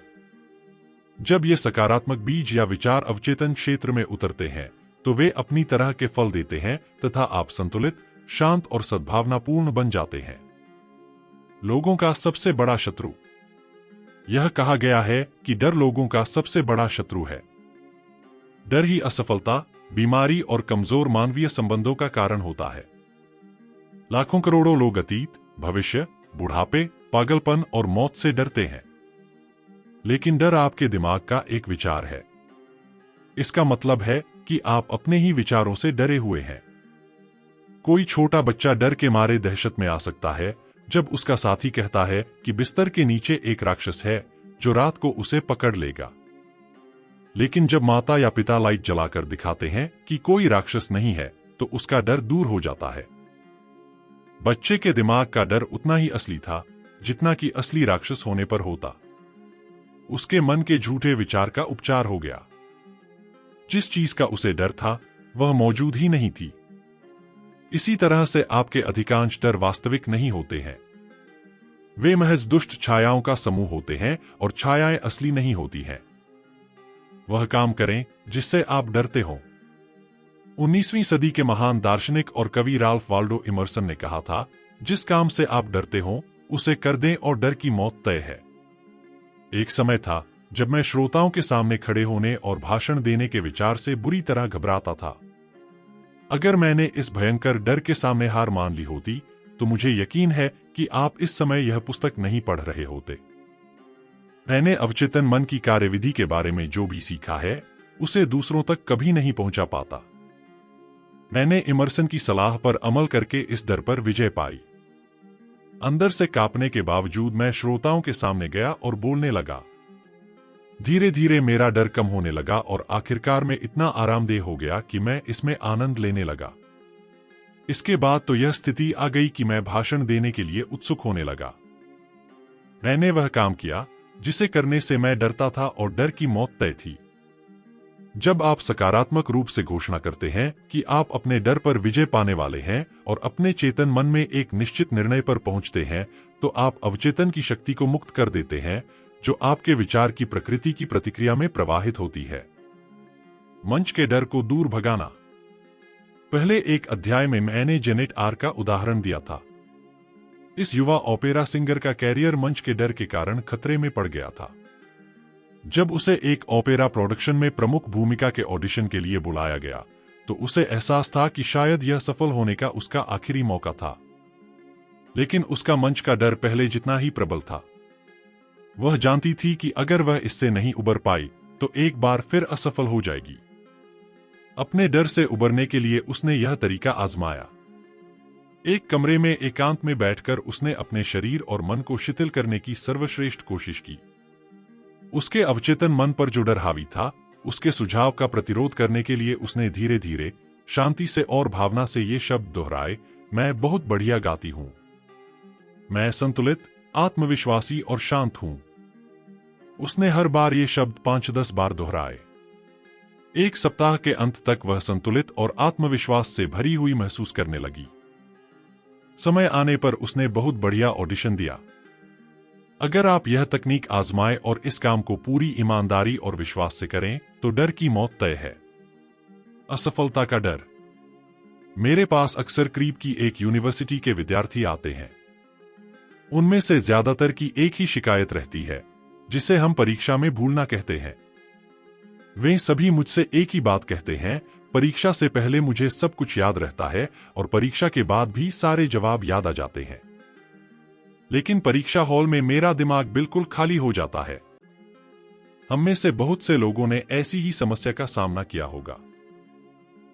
जब ये सकारात्मक बीज या विचार अवचेतन क्षेत्र में उतरते हैं, तो वे अपनी तरह के फल देते हैं तथा आप संतुलित, शांत और सद्भावनापूर्ण बन जाते हैं। लोगों का सबसे बड़ा शत्रु। यह कहा गया है कि डर लोगों का सबसे बड़ा शत्रु है। डर ही असफलता, बीमारी और कमजोर मानवीय संबंधों का कारण होता है। लाखों करोड़ों लोग अतीत, भविष्य, बुढ़ापे, पागलपन और मौत से डरते हैं। लेकिन डर आपके दिमाग का एक विचार है। इसका मतलब है कि आप अपने ही विचारों से डरे हुए हैं। कोई छोटा बच्चा डर के मारे दहशत में आ सकता है जब उसका साथी कहता है कि बिस्तर के नीचे एक राक्षस है जो रात को उसे पकड़ लेगा। लेकिन जब माता या पिता लाइट जलाकर दिखाते हैं कि कोई राक्षस नहीं है, तो उसका डर दूर हो जाता है। बच्चे के दिमाग का डर उतना ही असली था जितना कि असली राक्षस होने पर होता। उसके मन के झूठे विचार का उपचार हो गया। जिस चीज का उसे डर था, वह मौजूद ही नहीं थी। इसी तरह से आपके अधिकांश डर वास्तविक नहीं होते हैं। वे महज दुष्ट छायाओं का समूह होते हैं और छायाएं असली नहीं होती हैं। वह काम करें जिससे आप डरते हो। 19वीं सदी के महान दार्शनिक और कवि राल्फ वाल्डो इमर्सन ने कहा था, जिस काम से आप डरते हो उसे कर दें और डर की मौत तय है। एक समय था जब मैं श्रोताओं के सामने खड़े होने और भाषण देने के विचार से बुरी तरह घबराता था। अगर मैंने इस भयंकर डर के सामने हार मान ली होती, तो मुझे यकीन है कि आप इस समय यह पुस्तक नहीं पढ़ रहे होते। मैंने अवचेतन मन की कार्यविधि के बारे में जो भी सीखा है, उसे दूसरों तक कभी नहीं पहुंचा पाता। मैंने इमर्सन की सलाह पर अमल करके इस डर पर विजय पाई। अंदर से कांपने के बावजूद मैं श्रोताओं के सामने गया और बोलने लगा। धीरे धीरे मेरा डर कम होने लगा और आखिरकार में इतना आरामदेह हो गया कि मैं इसमें आनंद लेने लगा। इसके बाद तो यह स्थिति आ गई कि मैं भाषण देने के लिए उत्सुक होने लगा। मैंने वह काम किया जिसे करने से मैं डरता था और डर की मौत तय थी। जब आप सकारात्मक रूप से घोषणा करते हैं कि आप अपने डर पर विजय पाने वाले हैं और अपने चेतन मन में एक निश्चित निर्णय पर पहुंचते हैं, तो आप अवचेतन की शक्ति को मुक्त कर देते हैं, जो आपके विचार की प्रकृति की प्रतिक्रिया में प्रवाहित होती है। मंच के डर को दूर भगाना। पहले एक अध्याय में मैंने जेनेट आर का उदाहरण दिया था। इस युवा ओपेरा सिंगर का कैरियर मंच के डर के कारण खतरे में पड़ गया था। जब उसे एक ओपेरा प्रोडक्शन में प्रमुख भूमिका के ऑडिशन के लिए बुलाया गया, तो उसे एहसास था कि शायद यह सफल होने का उसका आखिरी मौका था। लेकिन उसका मंच का डर पहले जितना ही प्रबल था। वह जानती थी कि अगर वह इससे नहीं उबर पाई, तो एक बार फिर असफल हो जाएगी। अपने डर से उबरने के लिए उसने यह तरीका आजमाया। एक कमरे में एकांत में बैठकर उसने अपने शरीर और मन को शिथिल करने की सर्वश्रेष्ठ कोशिश की। उसके अवचेतन मन पर जो डर हावी था, उसके सुझाव का प्रतिरोध करने के लिए उसने धीरे धीरे, शांति से और भावना से ये शब्द दोहराए, मैं बहुत बढ़िया गाती हूं। मैं संतुलित, आत्मविश्वासी और शांत हूं। उसने हर बार ये शब्द 5-10 बार दोहराए। एक सप्ताह के अंत तक वह संतुलित और आत्मविश्वास से भरी हुई महसूस करने लगी। समय आने पर उसने बहुत बढ़िया ऑडिशन दिया। अगर आप यह तकनीक आजमाएं और इस काम को पूरी ईमानदारी और विश्वास से करें, तो डर की मौत तय है। असफलता का डर। मेरे पास अक्सर करीब की एक यूनिवर्सिटी के विद्यार्थी आते हैं। उनमें से ज्यादातर की एक ही शिकायत रहती है, जिसे हम परीक्षा में भूलना कहते हैं। वे सभी मुझसे एक ही बात कहते हैं, परीक्षा से पहले मुझे सब कुछ याद रहता है और परीक्षा के बाद भी सारे जवाब याद आ जाते हैं, लेकिन परीक्षा हॉल में मेरा दिमाग बिल्कुल खाली हो जाता है। हम में से बहुत से लोगों ने ऐसी ही समस्या का सामना किया होगा।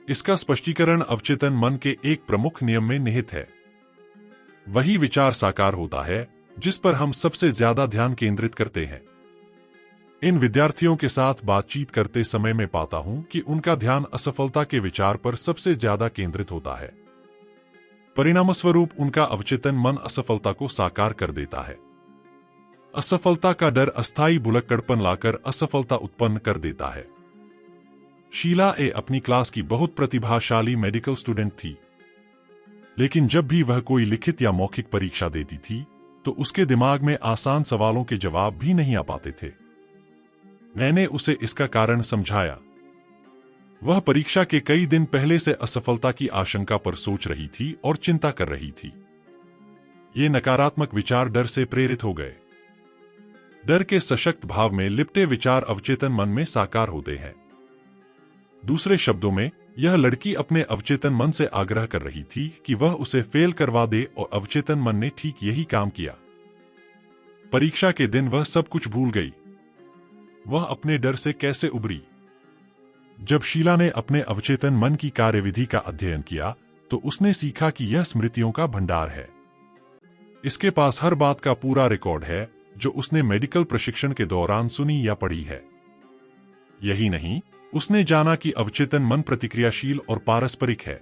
इसका स्पष्टीकरण अवचेतन मन के एक प्रमुख नियम में निहित है। वही विचार साकार होता है जिस पर हम सबसे ज्यादा ध्यान केंद्रित करते हैं। इन विद्यार्थियों के साथ बातचीत करते समय मैं पाता हूं कि उनका ध्यान असफलता के विचार पर सबसे ज्यादा केंद्रित होता है। परिणामस्वरूप उनका अवचेतन मन असफलता को साकार कर देता है। असफलता का डर अस्थायी भुलक्कड़पन लाकर असफलता उत्पन्न कर देता है। शीला ए अपनी क्लास की बहुत प्रतिभाशाली मेडिकल स्टूडेंट थी, लेकिन जब भी वह कोई लिखित या मौखिक परीक्षा देती थी, तो उसके दिमाग में आसान सवालों के जवाब भी नहीं आ पाते थे। मैंने उसे इसका कारण समझाया। वह परीक्षा के कई दिन पहले से असफलता की आशंका पर सोच रही थी और चिंता कर रही थी। ये नकारात्मक विचार डर से प्रेरित हो गए। डर के सशक्त भाव में लिपटे विचार अवचेतन मन में साकार होते हैं। दूसरे शब्दों में, यह लड़की अपने अवचेतन मन से आग्रह कर रही थी कि वह उसे फेल करवा दे और अवचेतन मन ने ठीक यही काम किया। परीक्षा के दिन वह सब कुछ भूल गई। वह अपने डर से कैसे उबरी? जब शीला ने अपने अवचेतन मन की कार्यविधि का अध्ययन किया, तो उसने सीखा कि यह स्मृतियों का भंडार है। इसके पास हर बात का पूरा रिकॉर्ड है जो उसने मेडिकल प्रशिक्षण के दौरान सुनी या पढ़ी है। यही नहीं, उसने जाना कि अवचेतन मन प्रतिक्रियाशील और पारस्परिक है।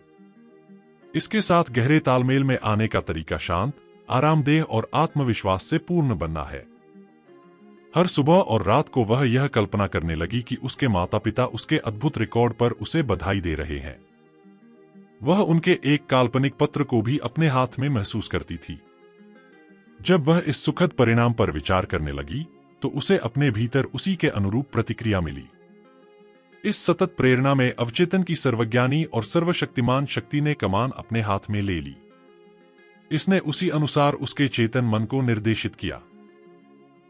इसके साथ गहरे तालमेल में आने का तरीका शांत, आरामदेह और आत्मविश्वास से पूर्ण बनना है। हर सुबह और रात को वह यह कल्पना करने लगी कि उसके माता पिता उसके अद्भुत रिकॉर्ड पर उसे बधाई दे रहे हैं। वह उनके एक काल्पनिक पत्र को भी अपने हाथ में महसूस करती थी। जब वह इस सुखद परिणाम पर विचार करने लगी, तो उसे अपने भीतर उसी के अनुरूप प्रतिक्रिया मिली। इस सतत प्रेरणा में अवचेतन की सर्वज्ञानी और सर्वशक्तिमान शक्ति ने कमान अपने हाथ में ले ली। इसने उसी अनुसार उसके चेतन मन को निर्देशित किया।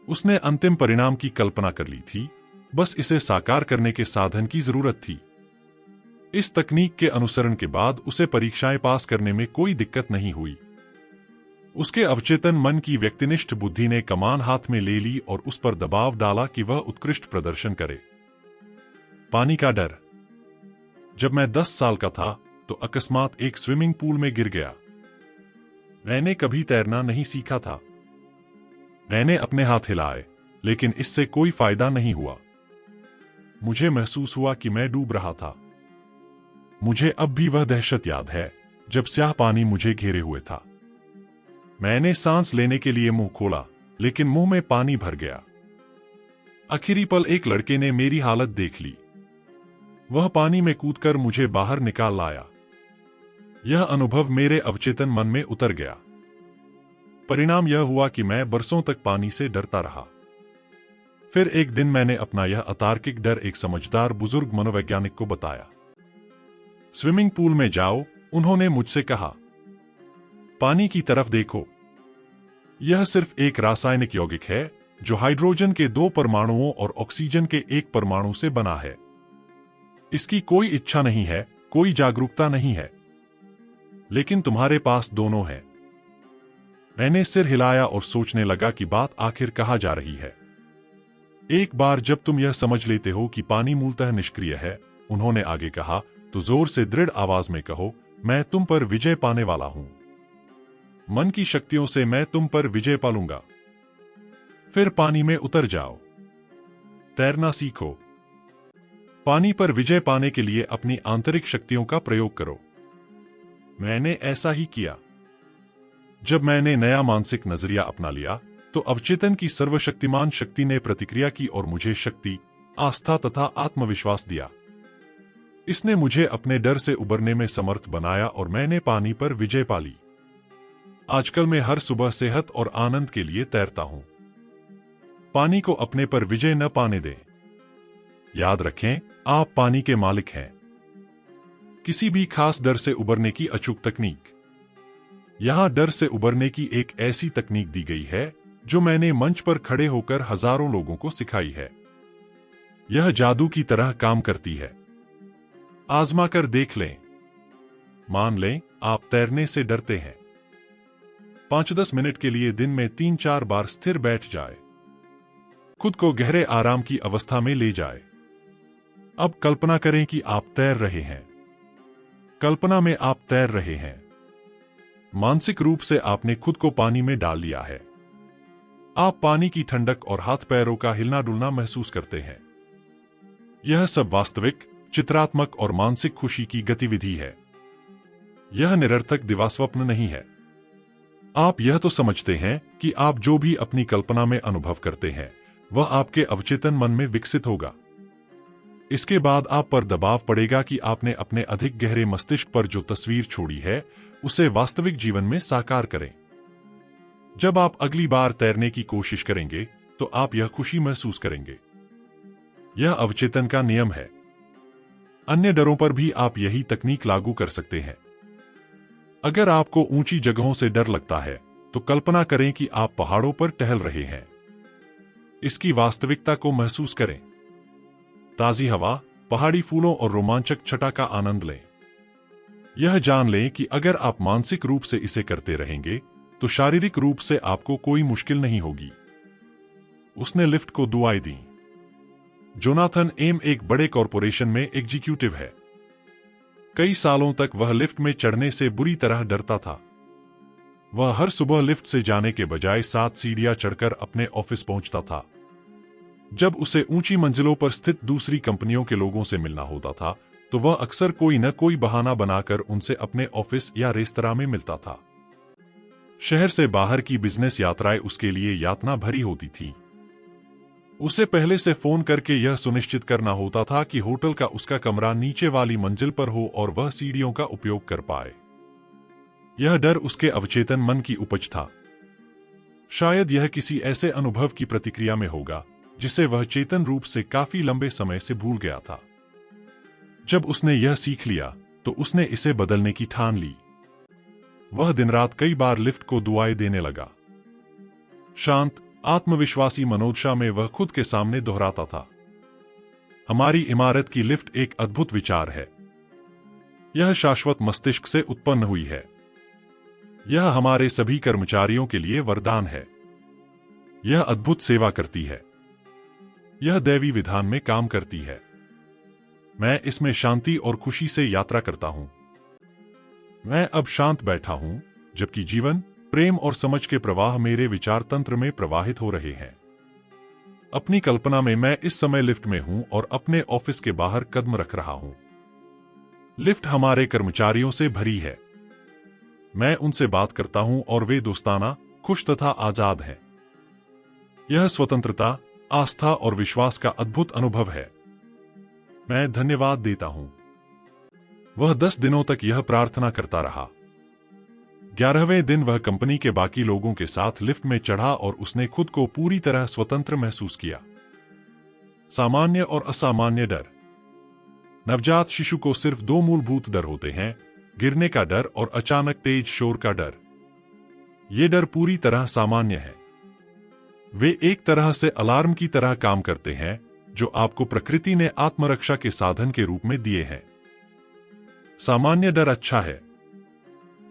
उसने अंतिम परिणाम की कल्पना कर ली थी, बस इसे साकार करने के साधन की जरूरत थी। इस तकनीक के अनुसरण के बाद उसे परीक्षाएं पास करने में कोई दिक्कत नहीं हुई। उसके अवचेतन मन की व्यक्तिनिष्ठ बुद्धि ने कमान हाथ में ले ली और उस पर दबाव डाला कि वह उत्कृष्ट प्रदर्शन करे। पानी का डर। जब मैं 10 साल का था, तो अकस्मात एक स्विमिंग पूल में गिर गया। मैंने कभी तैरना नहीं सीखा था। मैंने अपने हाथ हिलाए, लेकिन इससे कोई फायदा नहीं हुआ। मुझे महसूस हुआ कि मैं डूब रहा था। मुझे अब भी वह दहशत याद है जब स्याह पानी मुझे घेरे हुए था। मैंने सांस लेने के लिए मुंह खोला, लेकिन मुंह में पानी भर गया। आखिरी पल एक लड़के ने मेरी हालत देख ली। वह पानी में कूदकर मुझे बाहर निकाल लाया। यह अनुभव मेरे अवचेतन मन में उतर गया। परिणाम यह हुआ कि मैं बरसों तक पानी से डरता रहा। फिर एक दिन मैंने अपना यह अतार्किक डर एक समझदार बुजुर्ग मनोवैज्ञानिक को बताया। स्विमिंग पूल में जाओ, उन्होंने मुझसे कहा। पानी की तरफ देखो। यह सिर्फ एक रासायनिक यौगिक है जो हाइड्रोजन के 2 परमाणुओं और ऑक्सीजन के 1 परमाणु से बना है। इसकी कोई इच्छा नहीं है, कोई जागरूकता नहीं है, लेकिन तुम्हारे पास दोनों है। मैंने सिर हिलाया और सोचने लगा कि बात आखिर कहाँ जा रही है। एक बार जब तुम यह समझ लेते हो कि पानी मूलतः निष्क्रिय है, उन्होंने आगे कहा, तो जोर से दृढ़ आवाज में कहो, मैं तुम पर विजय पाने वाला हूं। मन की शक्तियों से मैं तुम पर विजय पालूंगा। फिर पानी में उतर जाओ। तैरना सीखो। पानी पर विजय पाने के लिए अपनी आंतरिक शक्तियों का प्रयोग करो। मैंने ऐसा ही किया। जब मैंने नया मानसिक नजरिया अपना लिया, तो अवचेतन की सर्वशक्तिमान शक्ति ने प्रतिक्रिया की और मुझे शक्ति, आस्था तथा आत्मविश्वास दिया। इसने मुझे अपने डर से उबरने में समर्थ बनाया और मैंने पानी पर विजय पाली। आजकल मैं हर सुबह सेहत और आनंद के लिए तैरता हूं। पानी को अपने पर विजय न पाने दें। याद रखें, आप पानी के मालिक हैं। किसी भी खास डर से उबरने की अचूक तकनीक। यहां डर से उबरने की एक ऐसी तकनीक दी गई है जो मैंने मंच पर खड़े होकर हजारों लोगों को सिखाई है। यह जादू की तरह काम करती है। आजमा कर देख लें। मान लें आप तैरने से डरते हैं। 5-10 मिनट के लिए दिन में 3-4 बार स्थिर बैठ जाए। खुद को गहरे आराम की अवस्था में ले जाए। अब कल्पना करें कि आप तैर रहे हैं। कल्पना में आप तैर रहे हैं। मानसिक रूप से आपने खुद को पानी में डाल लिया है। आप पानी की ठंडक और हाथ पैरों का हिलना डुलना महसूस करते हैं। यह सब वास्तविक, चित्रात्मक और मानसिक खुशी की गतिविधि है। यह निरर्थक दिवास्वप्न नहीं है। आप यह तो समझते हैं कि आप जो भी अपनी कल्पना में अनुभव करते हैं, वह आपके अवचेतन मन में विकसित होगा। इसके बाद आप पर दबाव पड़ेगा कि आपने अपने अधिक गहरे मस्तिष्क पर जो तस्वीर छोड़ी है, उसे वास्तविक जीवन में साकार करें। जब आप अगली बार तैरने की कोशिश करेंगे, तो आप यह खुशी महसूस करेंगे। यह अवचेतन का नियम है। अन्य डरों पर भी आप यही तकनीक लागू कर सकते हैं। अगर आपको ऊंची जगहों से डर लगता है, तो कल्पना करें कि आप पहाड़ों पर टहल रहे हैं। इसकी वास्तविकता को महसूस करें। ताजी हवा, पहाड़ी फूलों और रोमांचक छटा का आनंद लें। यह जान लें कि अगर आप मानसिक रूप से इसे करते रहेंगे, तो शारीरिक रूप से आपको कोई मुश्किल नहीं होगी। उसने लिफ्ट को दुआएं दी। जोनाथन एम एक बड़े कॉरपोरेशन में एग्जीक्यूटिव है। कई सालों तक वह लिफ्ट में चढ़ने से बुरी तरह डरता था। वह हर सुबह लिफ्ट से जाने के बजाय 7 सीढ़ियां चढ़कर अपने ऑफिस पहुंचता था। जब उसे ऊंची मंजिलों पर स्थित दूसरी कंपनियों के लोगों से मिलना होता था, तो वह अक्सर कोई न कोई बहाना बनाकर उनसे अपने ऑफिस या रेस्तरां में मिलता था। शहर से बाहर की बिजनेस यात्राएं उसके लिए यातना भरी होती थी। उसे पहले से फोन करके यह सुनिश्चित करना होता था कि होटल का उसका कमरा नीचे वाली मंजिल पर हो और वह सीढ़ियों का उपयोग कर पाए। यह डर उसके अवचेतन मन की उपज था। शायद यह किसी ऐसे अनुभव की प्रतिक्रिया में होगा जिसे वह चेतन रूप से काफी लंबे समय से भूल गया था। जब उसने यह सीख लिया, तो उसने इसे बदलने की ठान ली। वह दिन रात कई बार लिफ्ट को दुआएं देने लगा। शांत, आत्मविश्वासी मनोदशा में वह खुद के सामने दोहराता था, हमारी इमारत की लिफ्ट एक अद्भुत विचार है। यह शाश्वत मस्तिष्क से उत्पन्न हुई है। यह हमारे सभी कर्मचारियों के लिए वरदान है। यह अद्भुत सेवा करती है। यह दैवी विधान में काम करती है। मैं इसमें शांति और खुशी से यात्रा करता हूं। मैं अब शांत बैठा हूं, जबकि जीवन प्रेम और समझ के प्रवाह मेरे विचार तंत्र में प्रवाहित हो रहे हैं। अपनी कल्पना में मैं इस समय लिफ्ट में हूं और अपने ऑफिस के बाहर कदम रख रहा हूं। लिफ्ट हमारे कर्मचारियों से भरी है। मैं उनसे बात करता हूं और वे दोस्ताना, खुश तथा आजाद हैं। यह स्वतंत्रता, आस्था और विश्वास का अद्भुत अनुभव है। मैं धन्यवाद देता हूं। वह 10 दिनों तक यह प्रार्थना करता रहा। 11वें दिन वह कंपनी के बाकी लोगों के साथ लिफ्ट में चढ़ा और उसने खुद को पूरी तरह स्वतंत्र महसूस किया। सामान्य और असामान्य डर। नवजात शिशु को सिर्फ 2 मूलभूत डर होते हैं, गिरने का डर और अचानक तेज शोर का डर। ये डर पूरी तरह सामान्य है। वे एक तरह से अलार्म की तरह काम करते हैं, जो आपको प्रकृति ने आत्मरक्षा के साधन के रूप में दिए हैं। सामान्य डर अच्छा है।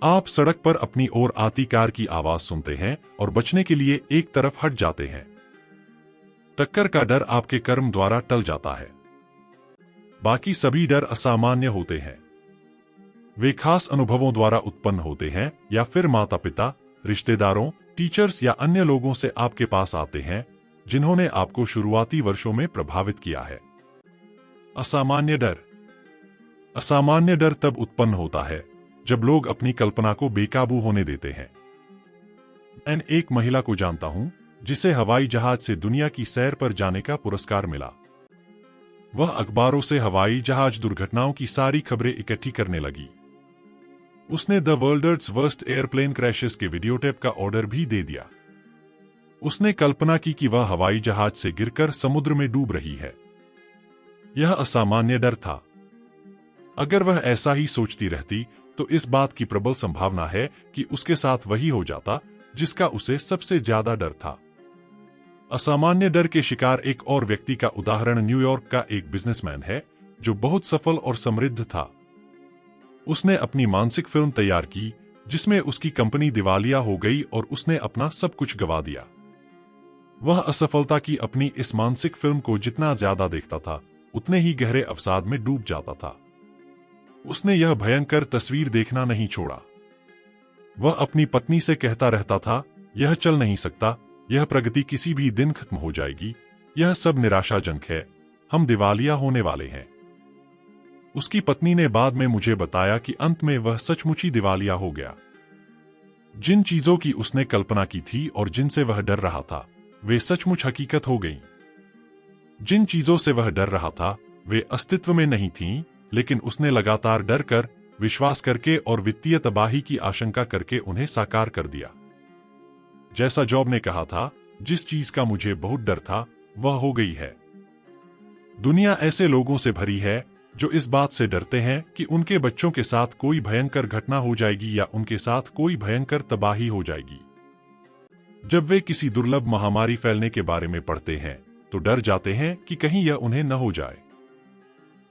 आप सड़क पर अपनी ओर आती कार की आवाज सुनते हैं और बचने के लिए एक तरफ हट जाते हैं। टक्कर का डर आपके कर्म द्वारा टल जाता है। बाकी सभी डर असामान्य होते हैं। वे खास अनुभवों द्वारा उत्पन्न होते हैं या फिर माता पिता, रिश्तेदारों, टीचर्स या अन्य लोगों से आपके पास आते हैं जिन्होंने आपको शुरुआती वर्षों में प्रभावित किया है। असामान्य डर। असामान्य डर तब उत्पन्न होता है जब लोग अपनी कल्पना को बेकाबू होने देते हैं। मैं एक महिला को जानता हूं जिसे हवाई जहाज से दुनिया की सैर पर जाने का पुरस्कार मिला। वह अखबारों से हवाई जहाज दुर्घटनाओं की सारी खबरें इकट्ठी करने लगी। उसने the world's worst airplane crashes के वीडियोटेप का ऑर्डर भी दे दिया। उसने कल्पना की कि वह हवाई जहाज से गिरकर समुद्र में डूब रही है। यह असामान्य डर था। अगर वह ऐसा ही सोचती रहती तो इस बात की प्रबल संभावना है कि उसके साथ वही हो जाता जिसका उसे सबसे ज्यादा डर था। असामान्य डर के शिकार एक और व्यक्ति का उदाहरण न्यूयॉर्क का एक बिजनेसमैन है जो बहुत सफल और समृद्ध था। उसने अपनी मानसिक फिल्म तैयार की जिसमें उसकी कंपनी दिवालिया हो गई और उसने अपना सब कुछ गंवा दिया। वह असफलता की अपनी इस मानसिक फिल्म को जितना ज्यादा देखता था उतने ही गहरे अवसाद में डूब जाता था। उसने यह भयंकर तस्वीर देखना नहीं छोड़ा। वह अपनी पत्नी से कहता रहता था, यह चल नहीं सकता, यह प्रगति किसी भी दिन खत्म हो जाएगी, यह सब निराशाजनक है, हम दिवालिया होने वाले हैं। उसकी पत्नी ने बाद में मुझे बताया कि अंत में वह सचमुच ही दिवालिया हो गया। जिन चीजों की उसने कल्पना की थी और जिनसे वह डर रहा था वे सचमुच हकीकत हो गईं। जिन चीजों से वह डर रहा था वे अस्तित्व में नहीं थीं, लेकिन उसने लगातार डर कर, विश्वास करके और वित्तीय तबाही की आशंका करके उन्हें साकार कर दिया। जैसा जॉब ने कहा था, जिस चीज का मुझे बहुत डर था वह हो गई है। दुनिया ऐसे लोगों से भरी है जो इस बात से डरते हैं कि उनके बच्चों के साथ कोई भयंकर घटना हो जाएगी या उनके साथ कोई भयंकर तबाही हो जाएगी। जब वे किसी दुर्लभ महामारी फैलने के बारे में पढ़ते हैं तो डर जाते हैं कि कहीं यह उन्हें न हो जाए।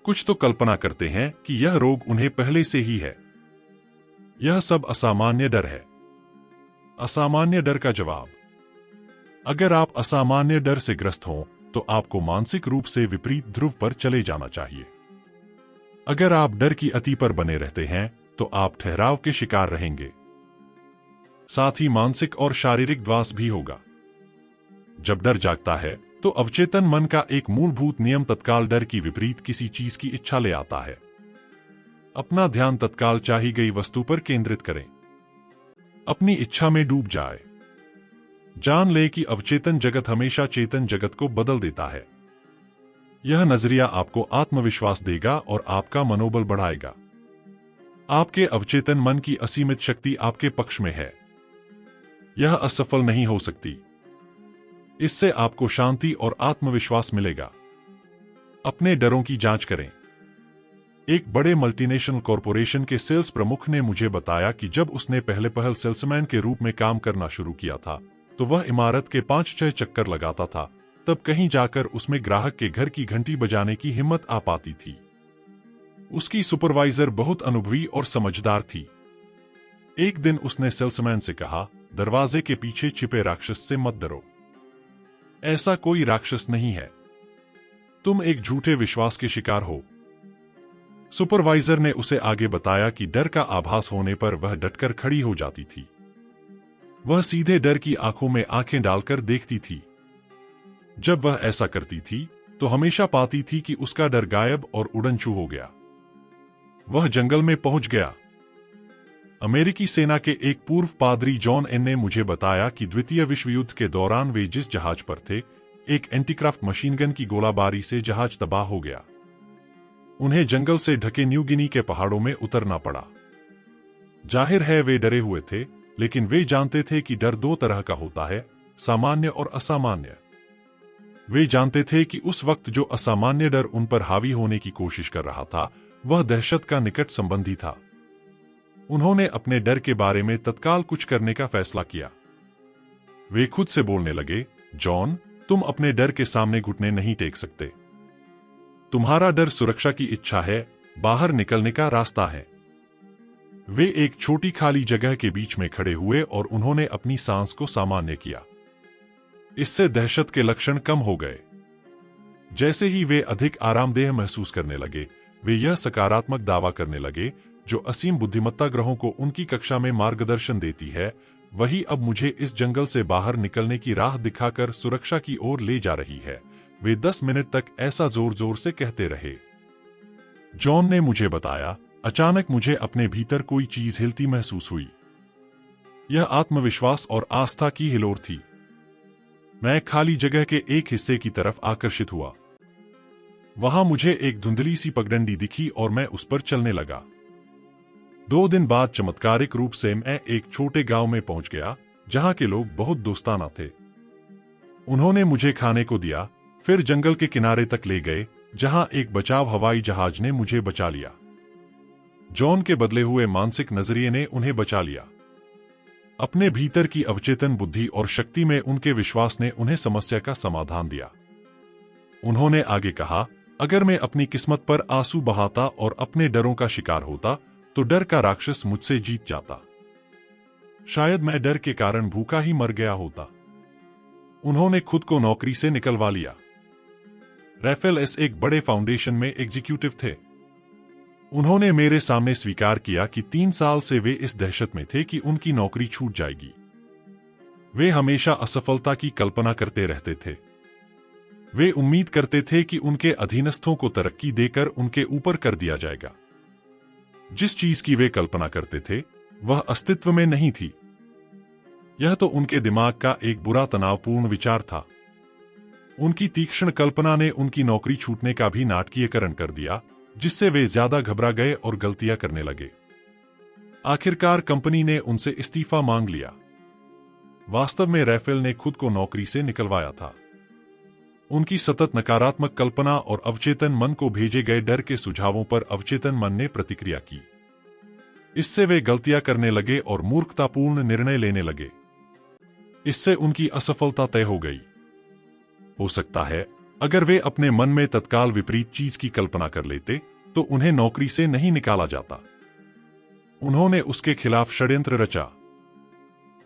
कुछ तो कल्पना करते हैं कि यह रोग उन्हें पहले से ही है। यह सब असामान्य डर है। असामान्य डर का जवाब। अगर आप असामान्य डर से ग्रस्त हों तो आपको मानसिक रूप से विपरीत ध्रुव पर चले जाना चाहिए। अगर आप डर की अति पर बने रहते हैं तो आप ठहराव के शिकार रहेंगे। साथ ही मानसिक और शारीरिक द्वास भी होगा। जब डर जागता है तो अवचेतन मन का एक मूलभूत नियम तत्काल डर की विपरीत किसी चीज की इच्छा ले आता है। अपना ध्यान तत्काल चाही गई वस्तु पर केंद्रित करें। अपनी इच्छा में डूब जाए। जान ले कि अवचेतन जगत हमेशा चेतन जगत को बदल देता है। यह नजरिया आपको आत्मविश्वास देगा और आपका मनोबल बढ़ाएगा। आपके अवचेतन मन की असीमित शक्ति आपके पक्ष में है। यह असफल नहीं हो सकती। इससे आपको शांति और आत्मविश्वास मिलेगा। अपने डरों की जांच करें। एक बड़े मल्टीनेशनल कॉरपोरेशन के सेल्स प्रमुख ने मुझे बताया कि जब उसने पहल सेल्समैन के रूप में काम करना शुरू किया था तो वह इमारत के 5-6 चक्कर लगाता था, तब कहीं जाकर उसमें ग्राहक के घर की घंटी बजाने की हिम्मत आ पाती थी। उसकी सुपरवाइजर बहुत अनुभवी और समझदार थी। एक दिन उसने सेल्समैन से कहा, दरवाजे के पीछे छिपे राक्षस से मत डरो। ऐसा कोई राक्षस नहीं है। तुम एक झूठे विश्वास के शिकार हो। सुपरवाइजर ने उसे आगे बताया कि डर का आभास होने पर वह डटकर खड़ी हो जाती थी। वह सीधे डर की आंखों में आंखें डालकर देखती थी। जब वह ऐसा करती थी तो हमेशा पाती थी कि उसका डर गायब और उड़नछू हो गया। वह जंगल में पहुंच गया। अमेरिकी सेना के एक पूर्व पादरी जॉन एन ने मुझे बताया कि द्वितीय विश्व युद्ध के दौरान वे जिस जहाज पर थे, एक एंटीक्राफ्ट मशीनगन की गोलाबारी से जहाज तबाह हो गया। उन्हें जंगल से ढके न्यू गिनी के पहाड़ों में उतरना पड़ा। जाहिर है वे डरे हुए थे, लेकिन वे जानते थे कि डर दो तरह का होता है, सामान्य और असामान्य। वे जानते थे कि उस वक्त जो असामान्य डर उन पर हावी होने की कोशिश कर रहा था, वह दहशत का निकट संबंधी था। उन्होंने अपने डर के बारे में तत्काल कुछ करने का फैसला किया। वे खुद से बोलने लगे, जॉन, तुम अपने डर के सामने घुटने नहीं टेक सकते। तुम्हारा डर सुरक्षा की इच्छा है, बाहर निकलने का रास्ता है। वे एक छोटी खाली जगह के बीच में खड़े हुए और उन्होंने अपनी सांस को सामान्य किया। इससे दहशत के लक्षण कम हो गए। जैसे ही वे अधिक आरामदेह महसूस करने लगे, वे यह सकारात्मक दावा करने लगे, जो असीम बुद्धिमत्ता ग्रहों को उनकी कक्षा में मार्गदर्शन देती है, वही अब मुझे इस जंगल से बाहर निकलने की राह दिखाकर सुरक्षा की ओर ले जा रही है। वे 10 मिनट तक ऐसा जोर जोर से कहते रहे। जॉन ने मुझे बताया, अचानक मुझे अपने भीतर कोई चीज हिलती महसूस हुई। यह आत्मविश्वास और आस्था की हिलोर थी। मैं खाली जगह के एक हिस्से की तरफ आकर्षित हुआ। वहां मुझे एक धुंधली सी पगडंडी दिखी और मैं उस पर चलने लगा। 2 दिन बाद चमत्कारिक रूप से मैं एक छोटे गांव में पहुंच गया, जहां के लोग बहुत दोस्ताना थे। उन्होंने मुझे खाने को दिया, फिर जंगल के किनारे तक ले गए, जहां एक बचाव हवाई जहाज ने मुझे बचा लिया। जॉन के बदले हुए मानसिक नजरिए ने उन्हें बचा लिया। अपने भीतर की अवचेतन बुद्धि और शक्ति में उनके विश्वास ने उन्हें समस्या का समाधान दिया। उन्होंने आगे कहा, अगर मैं अपनी किस्मत पर आंसू बहाता और अपने डरों का शिकार होता, तो डर का राक्षस मुझसे जीत जाता। शायद मैं डर के कारण भूखा ही मर गया होता। उन्होंने खुद को नौकरी से निकलवा लिया। रैफेल एस एक बड़े फाउंडेशन में एग्जीक्यूटिव थे। उन्होंने मेरे सामने स्वीकार किया कि 3 साल से वे इस दहशत में थे कि उनकी नौकरी छूट जाएगी। वे हमेशा असफलता की कल्पना करते रहते थे। वे उम्मीद करते थे कि उनके अधीनस्थों को तरक्की देकर उनके ऊपर कर दिया जाएगा। जिस चीज की वे कल्पना करते थे, वह अस्तित्व में नहीं थी। यह तो उनके दिमाग का एक बुरा तनावपूर्ण विचार था। उनकी तीक्ष्ण कल्पना ने उनकी नौकरी छूटने का भी नाटकीयकरण कर दिया, जिससे वे ज्यादा घबरा गए और गलतियां करने लगे। आखिरकार कंपनी ने उनसे इस्तीफा मांग लिया। वास्तव में रैफेल ने खुद को नौकरी से निकलवाया था। उनकी सतत नकारात्मक कल्पना और अवचेतन मन को भेजे गए डर के सुझावों पर अवचेतन मन ने प्रतिक्रिया की। इससे वे गलतियां करने लगे और मूर्खतापूर्ण निर्णय लेने लगे। इससे उनकी असफलता तय हो गई। हो सकता है अगर वे अपने मन में तत्काल विपरीत चीज की कल्पना कर लेते, तो उन्हें नौकरी से नहीं निकाला जाता। उन्होंने उसके खिलाफ षड्यंत्र रचा।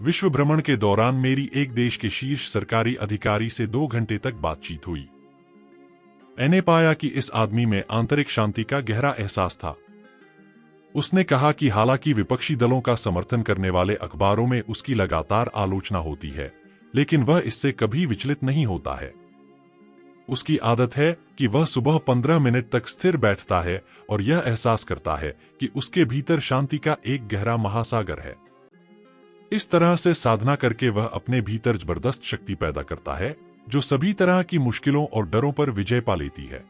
विश्व भ्रमण के दौरान मेरी एक देश के शीर्ष सरकारी अधिकारी से 2 घंटे तक बातचीत हुई। मैंने पाया कि इस आदमी में आंतरिक शांति का गहरा एहसास था। उसने कहा कि हालांकि विपक्षी दलों का समर्थन करने वाले अखबारों में उसकी लगातार आलोचना होती है, लेकिन वह इससे कभी विचलित नहीं होता है। उसकी आदत है कि वह सुबह 15 मिनट तक स्थिर बैठता है और यह एहसास करता है कि उसके भीतर शांति का एक गहरा महासागर है। इस तरह से साधना करके वह अपने भीतर जबरदस्त शक्ति पैदा करता है, जो सभी तरह की मुश्किलों और डरों पर विजय पा लेती है।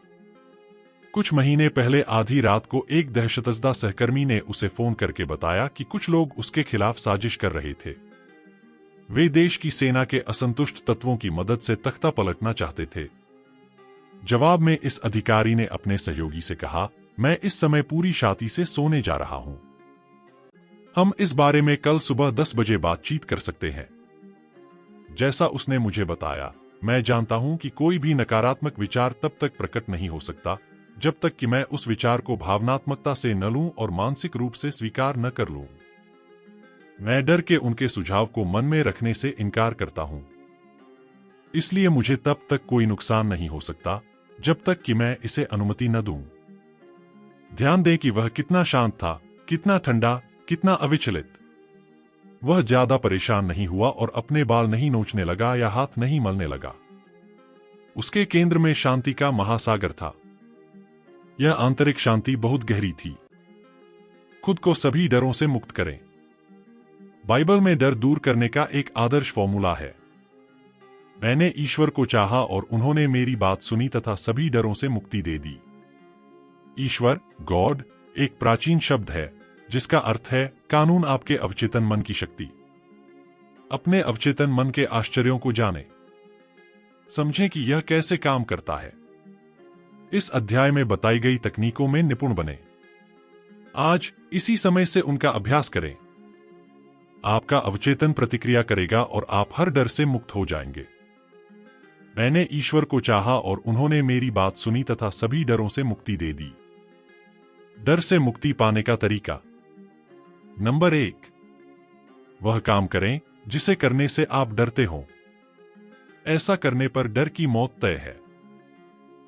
कुछ महीने पहले आधी रात को एक दहशतजदा सहकर्मी ने उसे फोन करके बताया कि कुछ लोग उसके खिलाफ साजिश कर रहे थे। वे देश की सेना के असंतुष्ट तत्वों की मदद से तख्ता पलटना चाहते थे। जवाब में इस अधिकारी ने अपने सहयोगी से कहा, मैं इस समय पूरी शांति से सोने जा रहा हूं। हम इस बारे में कल सुबह 10 बजे बातचीत कर सकते हैं। जैसा उसने मुझे बताया, मैं जानता हूं कि कोई भी नकारात्मक विचार तब तक प्रकट नहीं हो सकता जब तक कि मैं उस विचार को भावनात्मकता से न लूं और मानसिक रूप से स्वीकार न कर लूं। मैं डर के उनके सुझाव को मन में रखने से इनकार करता हूं। इसलिए मुझे तब तक कोई नुकसान नहीं हो सकता जब तक कि मैं इसे अनुमति न दूं। ध्यान दें कि वह कितना शांत था, कितना ठंडा, कितना अविचलित। वह ज्यादा परेशान नहीं हुआ और अपने बाल नहीं नोचने लगा या हाथ नहीं मलने लगा। उसके केंद्र में शांति का महासागर था। यह आंतरिक शांति बहुत गहरी थी। खुद को सभी डरों से मुक्त करें। बाइबल में डर दूर करने का एक आदर्श फॉर्मूला है। मैंने ईश्वर को चाहा और उन्होंने मेरी बात सुनी तथा सभी डरों से मुक्ति दे दी। ईश्वर, गॉड, एक प्राचीन शब्द है जिसका अर्थ है कानून, आपके अवचेतन मन की शक्ति। अपने अवचेतन मन के आश्चर्यों को जानें। समझें कि यह कैसे काम करता है। इस अध्याय में बताई गई तकनीकों में निपुण बने। आज इसी समय से उनका अभ्यास करें। आपका अवचेतन प्रतिक्रिया करेगा और आप हर डर से मुक्त हो जाएंगे। मैंने ईश्वर को चाहा और उन्होंने मेरी बात सुनी तथा सभी डरों से मुक्ति दे दी। डर से मुक्ति पाने का तरीका। नंबर 1, वह काम करें जिसे करने से आप डरते हो। ऐसा करने पर डर की मौत तय है।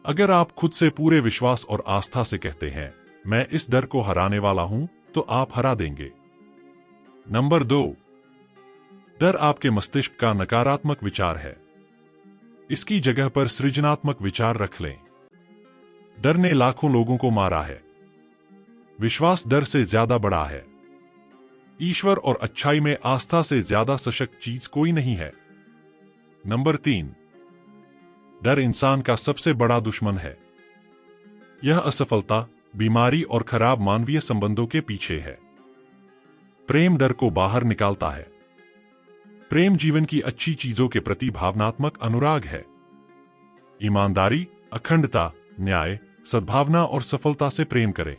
अगर आप खुद से पूरे विश्वास और आस्था से कहते हैं, मैं इस डर को हराने वाला हूं, तो आप हरा देंगे। नंबर 2, डर आपके मस्तिष्क का नकारात्मक विचार है। इसकी जगह पर सृजनात्मक विचार रख लें। डर ने लाखों लोगों को मारा है। विश्वास डर से ज्यादा बड़ा है। ईश्वर और अच्छाई में आस्था से ज्यादा सशक्त चीज कोई नहीं है। नंबर 3, डर इंसान का सबसे बड़ा दुश्मन है। यह असफलता, बीमारी और खराब मानवीय संबंधों के पीछे है। प्रेम डर को बाहर निकालता है। प्रेम जीवन की अच्छी चीजों के प्रति भावनात्मक अनुराग है। ईमानदारी, अखंडता, न्याय, सद्भावना और सफलता से प्रेम करें।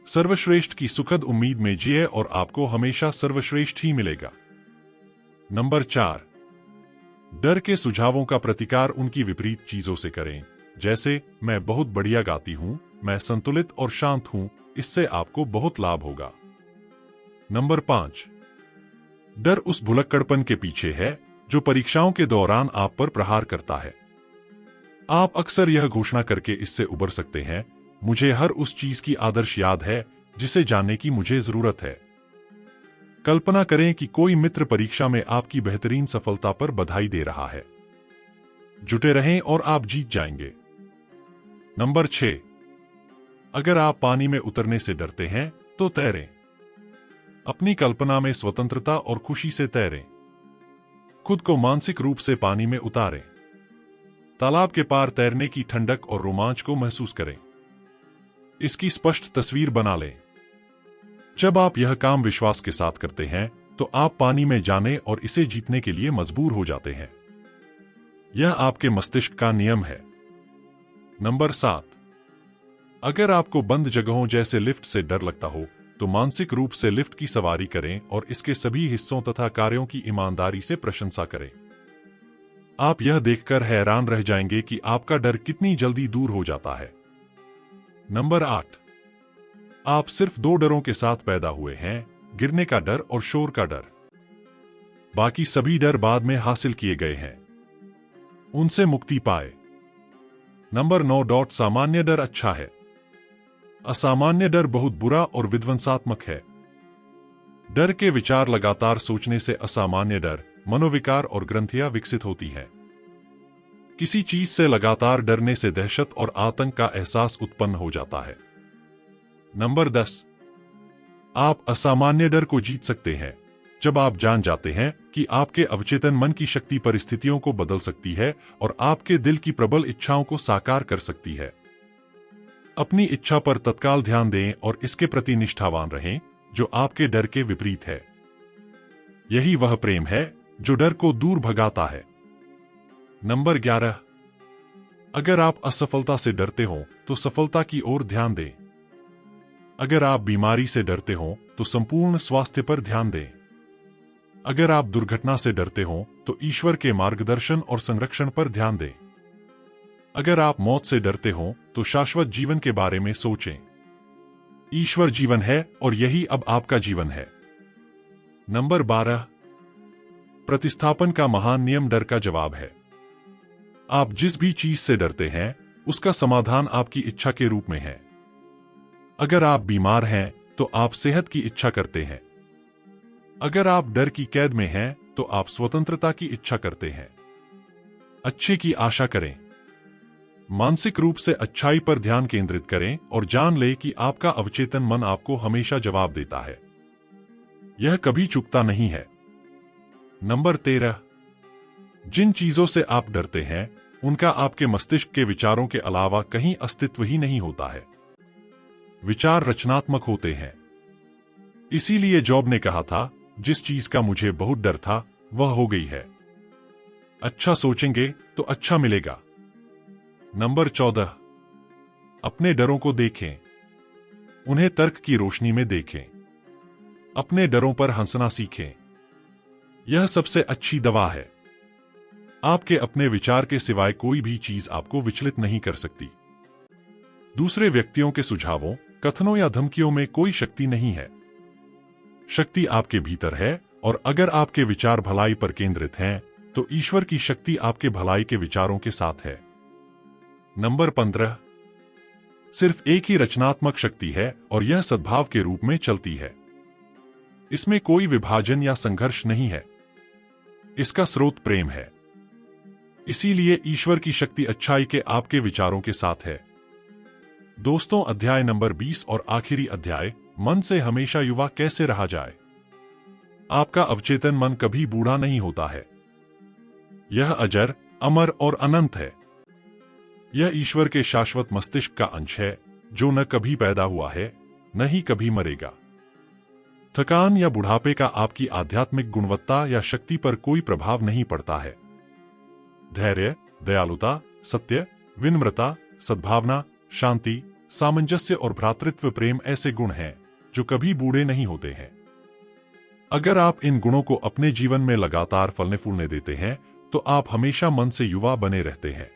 सर्वश्रेष्ठ की सुखद उम्मीद में जिए और आपको हमेशा सर्वश्रेष्ठ ही मिलेगा। नंबर 4, डर के सुझावों का प्रतिकार उनकी विपरीत चीजों से करें। जैसे, मैं बहुत बढ़िया गाती हूं, मैं संतुलित और शांत हूं, इससे आपको बहुत लाभ होगा। नंबर 5, डर उस भुलक्कड़पन के पीछे है जो परीक्षाओं के दौरान आप पर प्रहार करता है। आप अक्सर यह घोषणा करके इससे उबर सकते हैं, मुझे हर उस चीज की आदर्श याद है जिसे जानने की मुझे जरूरत है। कल्पना करें कि कोई मित्र परीक्षा में आपकी बेहतरीन सफलता पर बधाई दे रहा है। जुटे रहें और आप जीत जाएंगे। नंबर 6, अगर आप पानी में उतरने से डरते हैं तो तैरें। अपनी कल्पना में स्वतंत्रता और खुशी से तैरें। खुद को मानसिक रूप से पानी में उतारें। तालाब के पार तैरने की ठंडक और रोमांच को महसूस करें। इसकी स्पष्ट तस्वीर बना लें। जब आप यह काम विश्वास के साथ करते हैं तो आप पानी में जाने और इसे जीतने के लिए मजबूर हो जाते हैं। यह आपके मस्तिष्क का नियम है। नंबर 7, अगर आपको बंद जगहों जैसे लिफ्ट से डर लगता हो तो मानसिक रूप से लिफ्ट की सवारी करें और इसके सभी हिस्सों तथा कार्यों की ईमानदारी से प्रशंसा करें। आप यह देखकर हैरान रह जाएंगे कि आपका डर कितनी जल्दी दूर हो जाता है। नंबर 8, आप सिर्फ 2 डरों के साथ पैदा हुए हैं, गिरने का डर और शोर का डर। बाकी सभी डर बाद में हासिल किए गए हैं। उनसे मुक्ति पाए। नंबर 9, सामान्य डर अच्छा है। असामान्य डर बहुत बुरा और विध्वंसात्मक है। डर के विचार लगातार सोचने से असामान्य डर, मनोविकार और ग्रंथियां विकसित होती हैं। किसी चीज से लगातार डरने से दहशत और आतंक का एहसास उत्पन्न हो जाता है। नंबर 10, आप असामान्य डर को जीत सकते हैं जब आप जान जाते हैं कि आपके अवचेतन मन की शक्ति परिस्थितियों को बदल सकती है और आपके दिल की प्रबल इच्छाओं को साकार कर सकती है। अपनी इच्छा पर तत्काल ध्यान दें और इसके प्रति निष्ठावान रहें जो आपके डर के विपरीत है। यही वह प्रेम है जो डर को दूर भगाता है। नंबर 11, अगर आप असफलता से डरते हो तो सफलता की ओर ध्यान दें। अगर आप बीमारी से डरते हो तो संपूर्ण स्वास्थ्य पर ध्यान दें। अगर आप दुर्घटना से डरते हो तो ईश्वर के मार्गदर्शन और संरक्षण पर ध्यान दें। अगर आप मौत से डरते हो तो शाश्वत जीवन के बारे में सोचें। ईश्वर जीवन है और यही अब आपका जीवन है। नंबर 12, प्रतिस्थापन का महान नियम डर का जवाब है। आप जिस भी चीज से डरते हैं उसका समाधान आपकी इच्छा के रूप में है। अगर आप बीमार हैं तो आप सेहत की इच्छा करते हैं। अगर आप डर की कैद में हैं, तो आप स्वतंत्रता की इच्छा करते हैं। अच्छे की आशा करें। मानसिक रूप से अच्छाई पर ध्यान केंद्रित करें और जान लें कि आपका अवचेतन मन आपको हमेशा जवाब देता है। यह कभी चूकता नहीं है। नंबर 13। जिन चीजों से आप डरते हैं, उनका आपके मस्तिष्क के विचारों के अलावा कहीं अस्तित्व ही नहीं होता है। विचार रचनात्मक होते हैं। इसीलिए जॉब ने कहा था, जिस चीज का मुझे बहुत डर था, वह हो गई है। अच्छा सोचेंगे तो अच्छा मिलेगा। नंबर 14। अपने डरों को देखें। उन्हें तर्क की रोशनी में देखें। अपने डरों पर हंसना सीखें। यह सबसे अच्छी दवा है। आपके अपने विचार के सिवाय कोई भी चीज आपको विचलित नहीं कर सकती। दूसरे व्यक्तियों के सुझावों, कथनों या धमकियों में कोई शक्ति नहीं है। शक्ति आपके भीतर है, और अगर आपके विचार भलाई पर केंद्रित हैं, तो ईश्वर की शक्ति आपके भलाई के विचारों के साथ है। नंबर 15। सिर्फ एक ही रचनात्मक शक्ति है, और यह सद्भाव के रूप में चलती है। इसमें कोई विभाजन या संघर्ष नहीं है। इसका स्रोत प्रेम है। इसीलिए ईश्वर की शक्ति अच्छाई के आपके विचारों के साथ है। दोस्तों, अध्याय नंबर 20 और आखिरी अध्याय, मन से हमेशा युवा कैसे रहा जाए। आपका अवचेतन मन कभी बूढ़ा नहीं होता है। यह अजर, अमर और अनंत है। यह ईश्वर के शाश्वत मस्तिष्क का अंश है, जो न कभी पैदा हुआ है, न ही कभी मरेगा। थकान या बुढ़ापे का आपकी आध्यात्मिक गुणवत्ता या शक्ति पर कोई प्रभाव नहीं पड़ता है। धैर्य, दयालुता, सत्य, विनम्रता, सद्भावना, शांति, सामंजस्य और भ्रातृत्व प्रेम ऐसे गुण हैं जो कभी बूढ़े नहीं होते हैं। अगर आप इन गुणों को अपने जीवन में लगातार फलने फूलने देते हैं, तो आप हमेशा मन से युवा बने रहते हैं।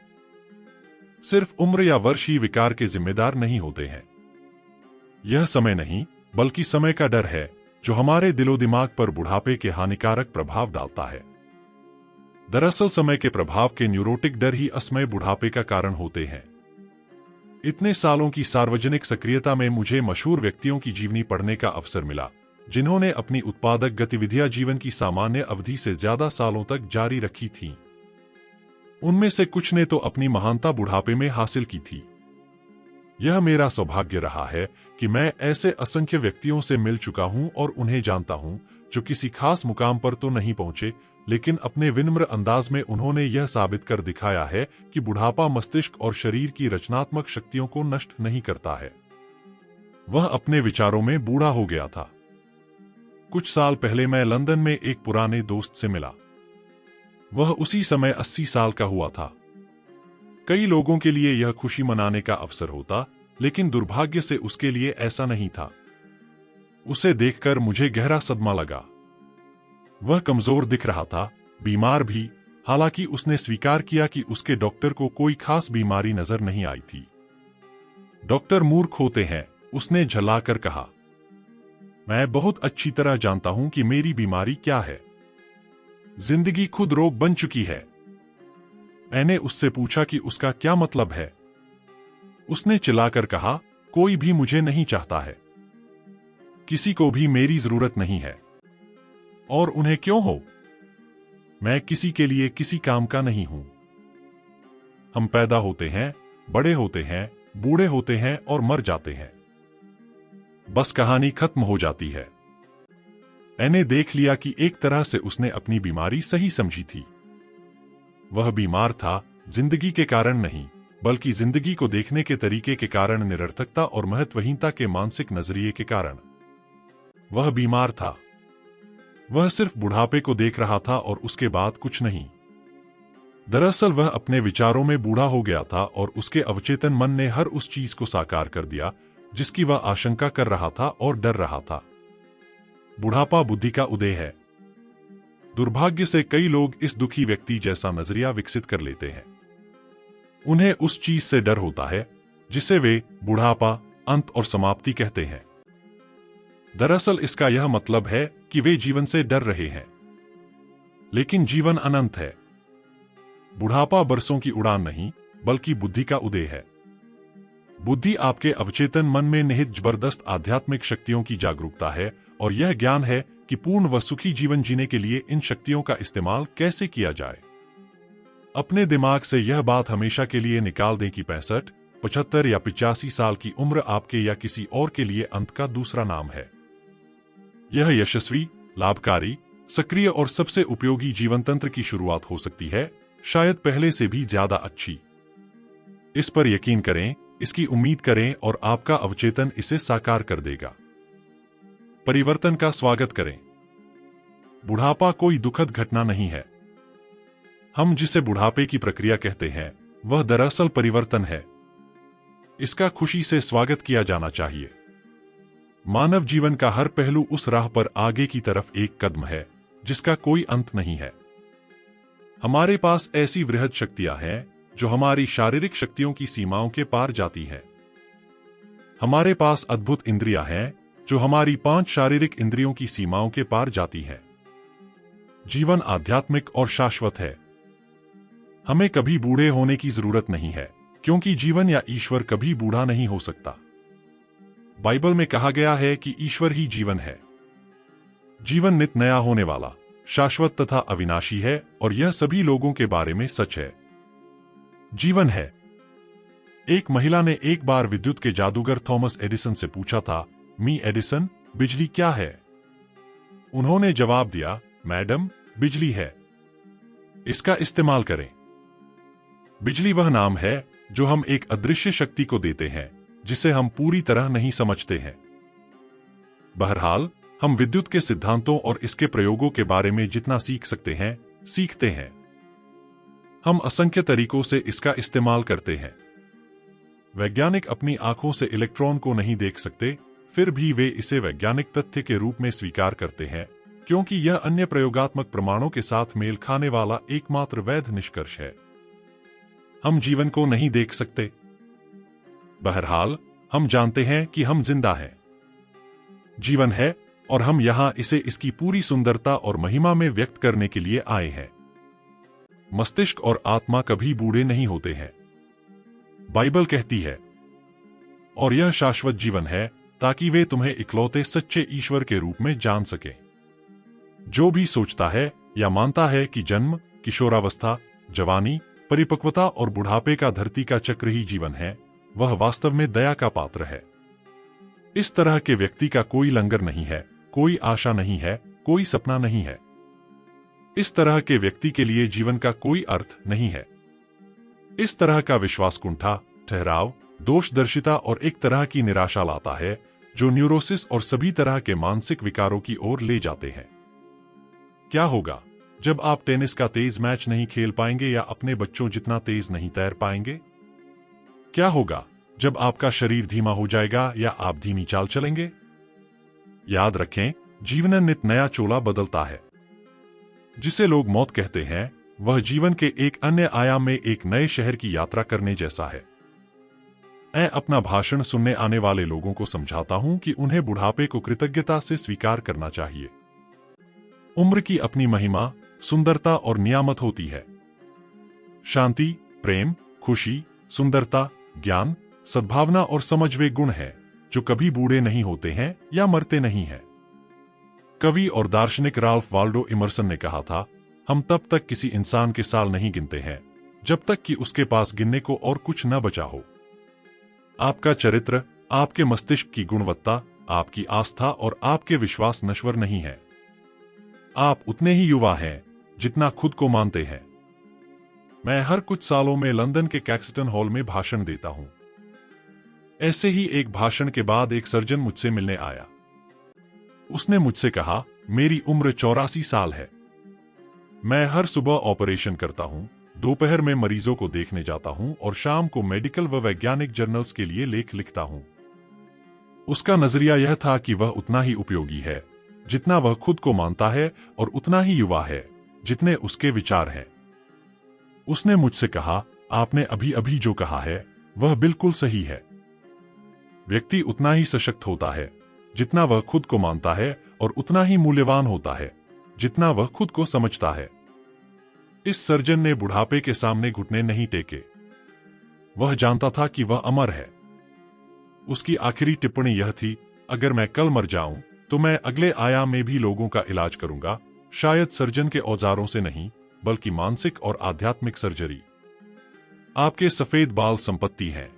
सिर्फ उम्र या वर्ष ही विकार के जिम्मेदार नहीं होते हैं। यह समय नहीं, बल्कि समय का डर है, जो हमारे दिलो दिमाग पर बुढ़ापे के हानिकारक प्रभाव डालता है। दरअसल समय के प्रभाव के न्यूरोटिक डर ही असमय बुढ़ापे का कारण होते हैं। इतने सालों की सार्वजनिक सक्रियता में मुझे मशहूर व्यक्तियों की जीवनी पढ़ने का अवसर मिला, जिन्होंने अपनी उत्पादक गतिविधियां जीवन की सामान्य अवधि से ज्यादा सालों तक जारी रखी थीं। उनमें से कुछ ने तो अपनी महानता बुढ़ापे में हासिल की थी। यह मेरा सौभाग्य रहा है कि मैं ऐसे असंख्य व्यक्तियों से मिल चुका हूं और उन्हें जानता हूं, जो किसी खास मुकाम पर तो नहीं पहुंचे, लेकिन अपने विनम्र अंदाज में उन्होंने यह साबित कर दिखाया है कि बुढ़ापा मस्तिष्क और शरीर की रचनात्मक शक्तियों को नष्ट नहीं करता है। वह अपने विचारों में बूढ़ा हो गया था। कुछ साल पहले मैं लंदन में एक पुराने दोस्त से मिला। वह उसी समय 80 साल का हुआ था। कई लोगों के लिए यह खुशी मनाने का अवसर होता, लेकिन दुर्भाग्य से उसके लिए ऐसा नहीं था। उसे देखकर मुझे गहरा सदमा लगा। वह कमजोर दिख रहा था, बीमार भी, हालांकि उसने स्वीकार किया कि उसके डॉक्टर को कोई खास बीमारी नजर नहीं आई थी। डॉक्टर मूर्ख होते हैं, उसने झल्लाकर कहा। मैं बहुत अच्छी तरह जानता हूं कि मेरी बीमारी क्या है। जिंदगी खुद रोग बन चुकी है। मैंने उससे पूछा कि उसका क्या मतलब है। उसने चिल्लाकर कहा, कोई भी मुझे नहीं चाहता है। किसी को भी मेरी जरूरत नहीं है। और उन्हें क्यों हो? मैं किसी के लिए किसी काम का नहीं हूं। हम पैदा होते हैं, बड़े होते हैं, बूढ़े होते हैं और मर जाते हैं। बस कहानी खत्म हो जाती है। मैंने देख लिया कि एक तरह से उसने अपनी बीमारी सही समझी थी। वह बीमार था जिंदगी के कारण नहीं, बल्कि जिंदगी को देखने के तरीके के कारण, निरर्थकता और महत्वहीनता के मानसिक नजरिए के कारण। वह बीमार था। वह सिर्फ बुढ़ापे को देख रहा था और उसके बाद कुछ नहीं। दरअसल वह अपने विचारों में बूढ़ा हो गया था और उसके अवचेतन मन ने हर उस चीज को साकार कर दिया जिसकी वह आशंका कर रहा था और डर रहा था। बुढ़ापा बुद्धि का उदय है। दुर्भाग्य से कई लोग इस दुखी व्यक्ति जैसा नजरिया विकसित कर लेते हैं। उन्हें उस चीज से डर होता है जिसे वे बुढ़ापा, अंत और समाप्ति कहते हैं। दरअसल इसका यह मतलब है कि वे जीवन से डर रहे हैं। लेकिन जीवन अनंत है। बुढ़ापा बरसों की उड़ान नहीं, बल्कि बुद्धि का उदय है। बुद्धि आपके अवचेतन मन में निहित जबरदस्त आध्यात्मिक शक्तियों की जागरूकता है, और यह ज्ञान है कि पूर्ण व सुखी जीवन जीने के लिए इन शक्तियों का इस्तेमाल कैसे किया जाए। अपने दिमाग से यह बात हमेशा के लिए निकाल दें कि 65, 75 या 85 साल की उम्र आपके या किसी और के लिए अंत का दूसरा नाम है। यह यशस्वी, लाभकारी, सक्रिय और सबसे उपयोगी जीवन तंत्र की शुरुआत हो सकती है, शायद पहले से भी ज्यादा अच्छी। इस पर यकीन करें, इसकी उम्मीद करें और आपका अवचेतन इसे साकार कर देगा। परिवर्तन का स्वागत करें। बुढ़ापा कोई दुखद घटना नहीं है। हम जिसे बुढ़ापे की प्रक्रिया कहते हैं, वह दरअसल परिवर्तन है। इसका खुशी से स्वागत किया जाना चाहिए। मानव जीवन का हर पहलू उस राह पर आगे की तरफ एक कदम है जिसका कोई अंत नहीं है। हमारे पास ऐसी वृहद शक्तियां हैं जो हमारी शारीरिक शक्तियों की सीमाओं के पार जाती हैं। हमारे पास अद्भुत इंद्रियां हैं जो हमारी 5 शारीरिक इंद्रियों की सीमाओं के पार जाती हैं। जीवन आध्यात्मिक और शाश्वत है। हमें कभी बूढ़े होने की जरूरत नहीं है, क्योंकि जीवन या ईश्वर कभी बूढ़ा नहीं हो सकता। बाइबल में कहा गया है कि ईश्वर ही जीवन है। जीवन नित नया होने वाला, शाश्वत तथा अविनाशी है और यह सभी लोगों के बारे में सच है। जीवन है। एक महिला ने एक बार विद्युत के जादूगर थॉमस एडिसन से पूछा था, मी एडिसन, बिजली क्या है? उन्होंने जवाब दिया, मैडम, बिजली है। इसका इस्तेमाल करें। बिजली वह नाम है जो हम एक अदृश्य शक्ति को देते हैं जिसे हम पूरी तरह नहीं समझते हैं। बहरहाल, हम विद्युत के सिद्धांतों और इसके प्रयोगों के बारे में जितना सीख सकते हैं, सीखते हैं। हम असंख्य तरीकों से इसका इस्तेमाल करते हैं। वैज्ञानिक अपनी आंखों से इलेक्ट्रॉन को नहीं देख सकते, फिर भी वे इसे वैज्ञानिक तथ्य के रूप में स्वीकार करते हैं, क्योंकि यह अन्य प्रयोगात्मक प्रमाणों के साथ मेल खाने वाला एकमात्र वैध निष्कर्ष है। हम जीवन को नहीं देख सकते। बहरहाल, हम जानते हैं कि हम जिंदा हैं। जीवन है और हम यहां इसे इसकी पूरी सुंदरता और महिमा में व्यक्त करने के लिए आए हैं। मस्तिष्क और आत्मा कभी बूढ़े नहीं होते हैं, बाइबल कहती है। और यह शाश्वत जीवन है ताकि वे तुम्हें इकलौते सच्चे ईश्वर के रूप में जान सकें। जो भी सोचता है या मानता है कि जन्म, किशोरावस्था, जवानी, परिपक्वता और बुढ़ापे का धरती का चक्र ही जीवन है, वह वास्तव में दया का पात्र है। इस तरह के व्यक्ति का कोई लंगर नहीं है, कोई आशा नहीं है, कोई सपना नहीं है। इस तरह के व्यक्ति के लिए जीवन का कोई अर्थ नहीं है। इस तरह का विश्वास कुंठा, ठहराव, दोषदर्शिता और एक तरह की निराशा लाता है जो न्यूरोसिस और सभी तरह के मानसिक विकारों की ओर ले जाते हैं। क्या होगा जब आप टेनिस का तेज मैच नहीं खेल पाएंगे या अपने बच्चों जितना तेज नहीं तैर पाएंगे? क्या होगा जब आपका शरीर धीमा हो जाएगा या आप धीमी चाल चलेंगे? याद रखें, जीवन नित नया चोला बदलता है। जिसे लोग मौत कहते हैं, वह जीवन के एक अन्य आयाम में एक नए शहर की यात्रा करने जैसा है। मैं अपना भाषण सुनने आने वाले लोगों को समझाता हूं कि उन्हें बुढ़ापे को कृतज्ञता से स्वीकार करना चाहिए। उम्र की अपनी महिमा, सुंदरता और नियामत होती है। शांति, प्रेम, खुशी, सुंदरता, ज्ञान, सद्भावना और समझ वे गुण हैं जो कभी बूढ़े नहीं होते हैं या मरते नहीं हैं। कवि और दार्शनिक राल्फ वाल्डो इमर्सन ने कहा था, हम तब तक किसी इंसान के साल नहीं गिनते हैं जब तक कि उसके पास गिनने को और कुछ न बचा हो। आपका चरित्र, आपके मस्तिष्क की गुणवत्ता, आपकी आस्था और आपके विश्वास नश्वर नहीं है। आप उतने ही युवा हैं जितना खुद को मानते हैं। मैं हर कुछ सालों में लंदन के कैक्सटन हॉल में भाषण देता हूं। ऐसे ही एक भाषण के बाद एक सर्जन मुझसे मिलने आया। उसने मुझसे कहा, मेरी उम्र 84 साल है। मैं हर सुबह ऑपरेशन करता हूं, दोपहर में मरीजों को देखने जाता हूं और शाम को मेडिकल व वैज्ञानिक जर्नल्स के लिए लेख लिखता हूं। उसका नजरिया यह था कि वह उतना ही उपयोगी है जितना वह खुद को मानता है और उतना ही युवा है जितने उसके विचार हैं। उसने मुझसे कहा, आपने अभी अभी जो कहा है वह बिल्कुल सही है। व्यक्ति उतना ही सशक्त होता है जितना वह खुद को मानता है और उतना ही मूल्यवान होता है जितना वह खुद को समझता है। इस सर्जन ने बुढ़ापे के सामने घुटने नहीं टेके। वह जानता था कि वह अमर है। उसकी आखिरी टिप्पणी यह थी, अगर मैं कल मर जाऊं तो मैं अगले आयाम में भी लोगों का इलाज करूंगा, शायद सर्जन के औजारों से नहीं, बल्कि मानसिक और आध्यात्मिक सर्जरी। आपके सफेद बाल संपत्ति हैं।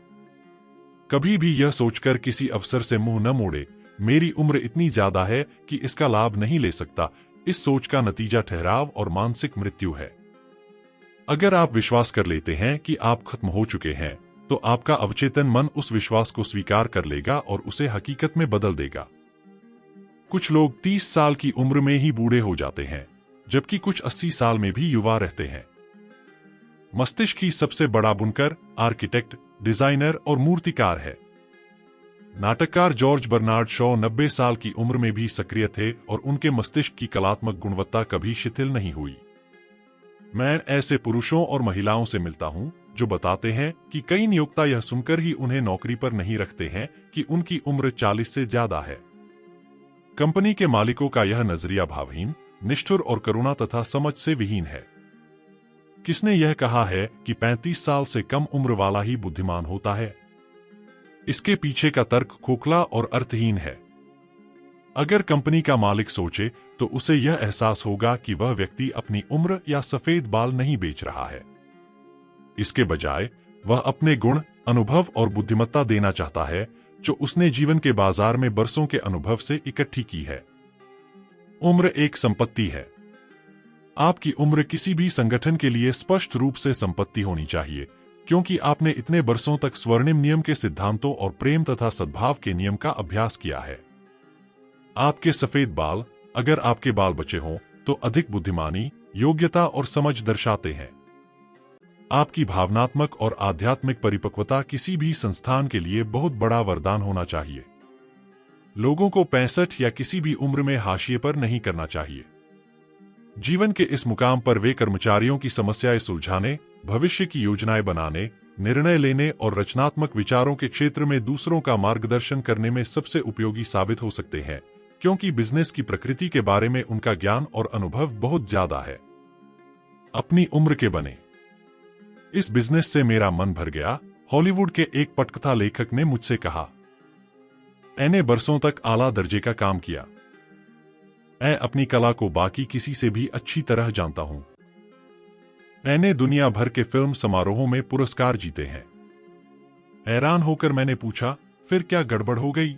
कभी भी यह सोचकर किसी अफसर से मुंह न मोड़े, मेरी उम्र इतनी ज्यादा है कि इसका लाभ नहीं ले सकता। इस सोच का नतीजा ठहराव और मानसिक मृत्यु है। अगर आप विश्वास कर लेते हैं कि आप खत्म हो चुके हैं, तो आपका अवचेतन मन उस विश्वास को स्वीकार कर लेगा और उसे हकीकत में बदल देगा। कुछ लोग 30 साल की उम्र में ही बूढ़े हो जाते हैं, जबकि कुछ 80 साल में भी युवा रहते हैं। मस्तिष्क ही सबसे बड़ा बुनकर, आर्किटेक्ट, डिजाइनर और मूर्तिकार है। नाटककार जॉर्ज बर्नार्ड शॉ 90 साल की उम्र में भी सक्रिय थे और उनके मस्तिष्क की कलात्मक गुणवत्ता कभी शिथिल नहीं हुई। मैं ऐसे पुरुषों और महिलाओं से मिलता हूं जो बताते हैं कि कई नियोक्ता यह सुनकर ही उन्हें नौकरी पर नहीं रखते हैं कि उनकी उम्र 40 से ज्यादा है। कंपनी के मालिकों का यह नजरिया भावहीन, निष्ठुर और करुणा तथा समझ से विहीन है। किसने यह कहा है कि 35 साल से कम उम्र वाला ही बुद्धिमान होता है? इसके पीछे का तर्क खोखला और अर्थहीन है। अगर कंपनी का मालिक सोचे तो उसे यह एहसास होगा कि वह व्यक्ति अपनी उम्र या सफेद बाल नहीं बेच रहा है। इसके बजाय वह अपने गुण, अनुभव और बुद्धिमत्ता देना चाहता है, जो उसने जीवन के बाजार में बरसों के अनुभव से इकट्ठी की है। उम्र एक संपत्ति है। आपकी उम्र किसी भी संगठन के लिए स्पष्ट रूप से संपत्ति होनी चाहिए, क्योंकि आपने इतने बरसों तक स्वर्णिम नियम के सिद्धांतों और प्रेम तथा सद्भाव के नियम का अभ्यास किया है। आपके सफेद बाल, अगर आपके बाल बचे हों, तो अधिक बुद्धिमानी, योग्यता और समझ दर्शाते हैं। आपकी भावनात्मक और आध्यात्मिक परिपक्वता किसी भी संस्थान के लिए बहुत बड़ा वरदान होना चाहिए। लोगों को 65 या किसी भी उम्र में हाशिए पर नहीं करना चाहिए। जीवन के इस मुकाम पर वे कर्मचारियों की समस्याएं सुलझाने, भविष्य की योजनाएं बनाने, निर्णय लेने और रचनात्मक विचारों के क्षेत्र में दूसरों का मार्गदर्शन करने में सबसे उपयोगी साबित हो सकते हैं, क्योंकि बिजनेस की प्रकृति के बारे में उनका ज्ञान और अनुभव बहुत ज्यादा है। अपनी उम्र के बने। इस बिजनेस से मेरा मन भर गया, हॉलीवुड के एक पटकथा लेखक ने मुझसे कहा। मैंने बरसों तक आला दर्जे का काम किया। मैं अपनी कला को बाकी किसी से भी अच्छी तरह जानता हूं। मैंने दुनिया भर के फिल्म समारोहों में पुरस्कार जीते हैं। हैरान होकर मैंने पूछा, फिर क्या गड़बड़ हो गई?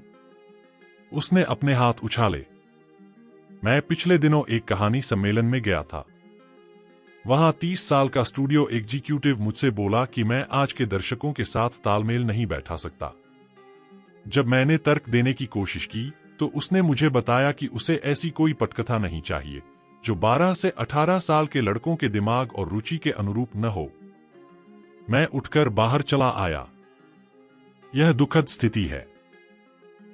उसने अपने हाथ उछाले। मैं पिछले दिनों एक कहानी सम्मेलन में गया था। वहां 30 साल का स्टूडियो एग्जीक्यूटिव मुझसे बोला कि मैं आज के दर्शकों के साथ तालमेल नहीं बैठा सकता। जब मैंने तर्क देने की कोशिश की, तो उसने मुझे बताया कि उसे ऐसी कोई पटकथा नहीं चाहिए जो 12 से 18 साल के लड़कों के दिमाग और रुचि के अनुरूप न हो। मैं उठकर बाहर चला आया। यह दुखद स्थिति है।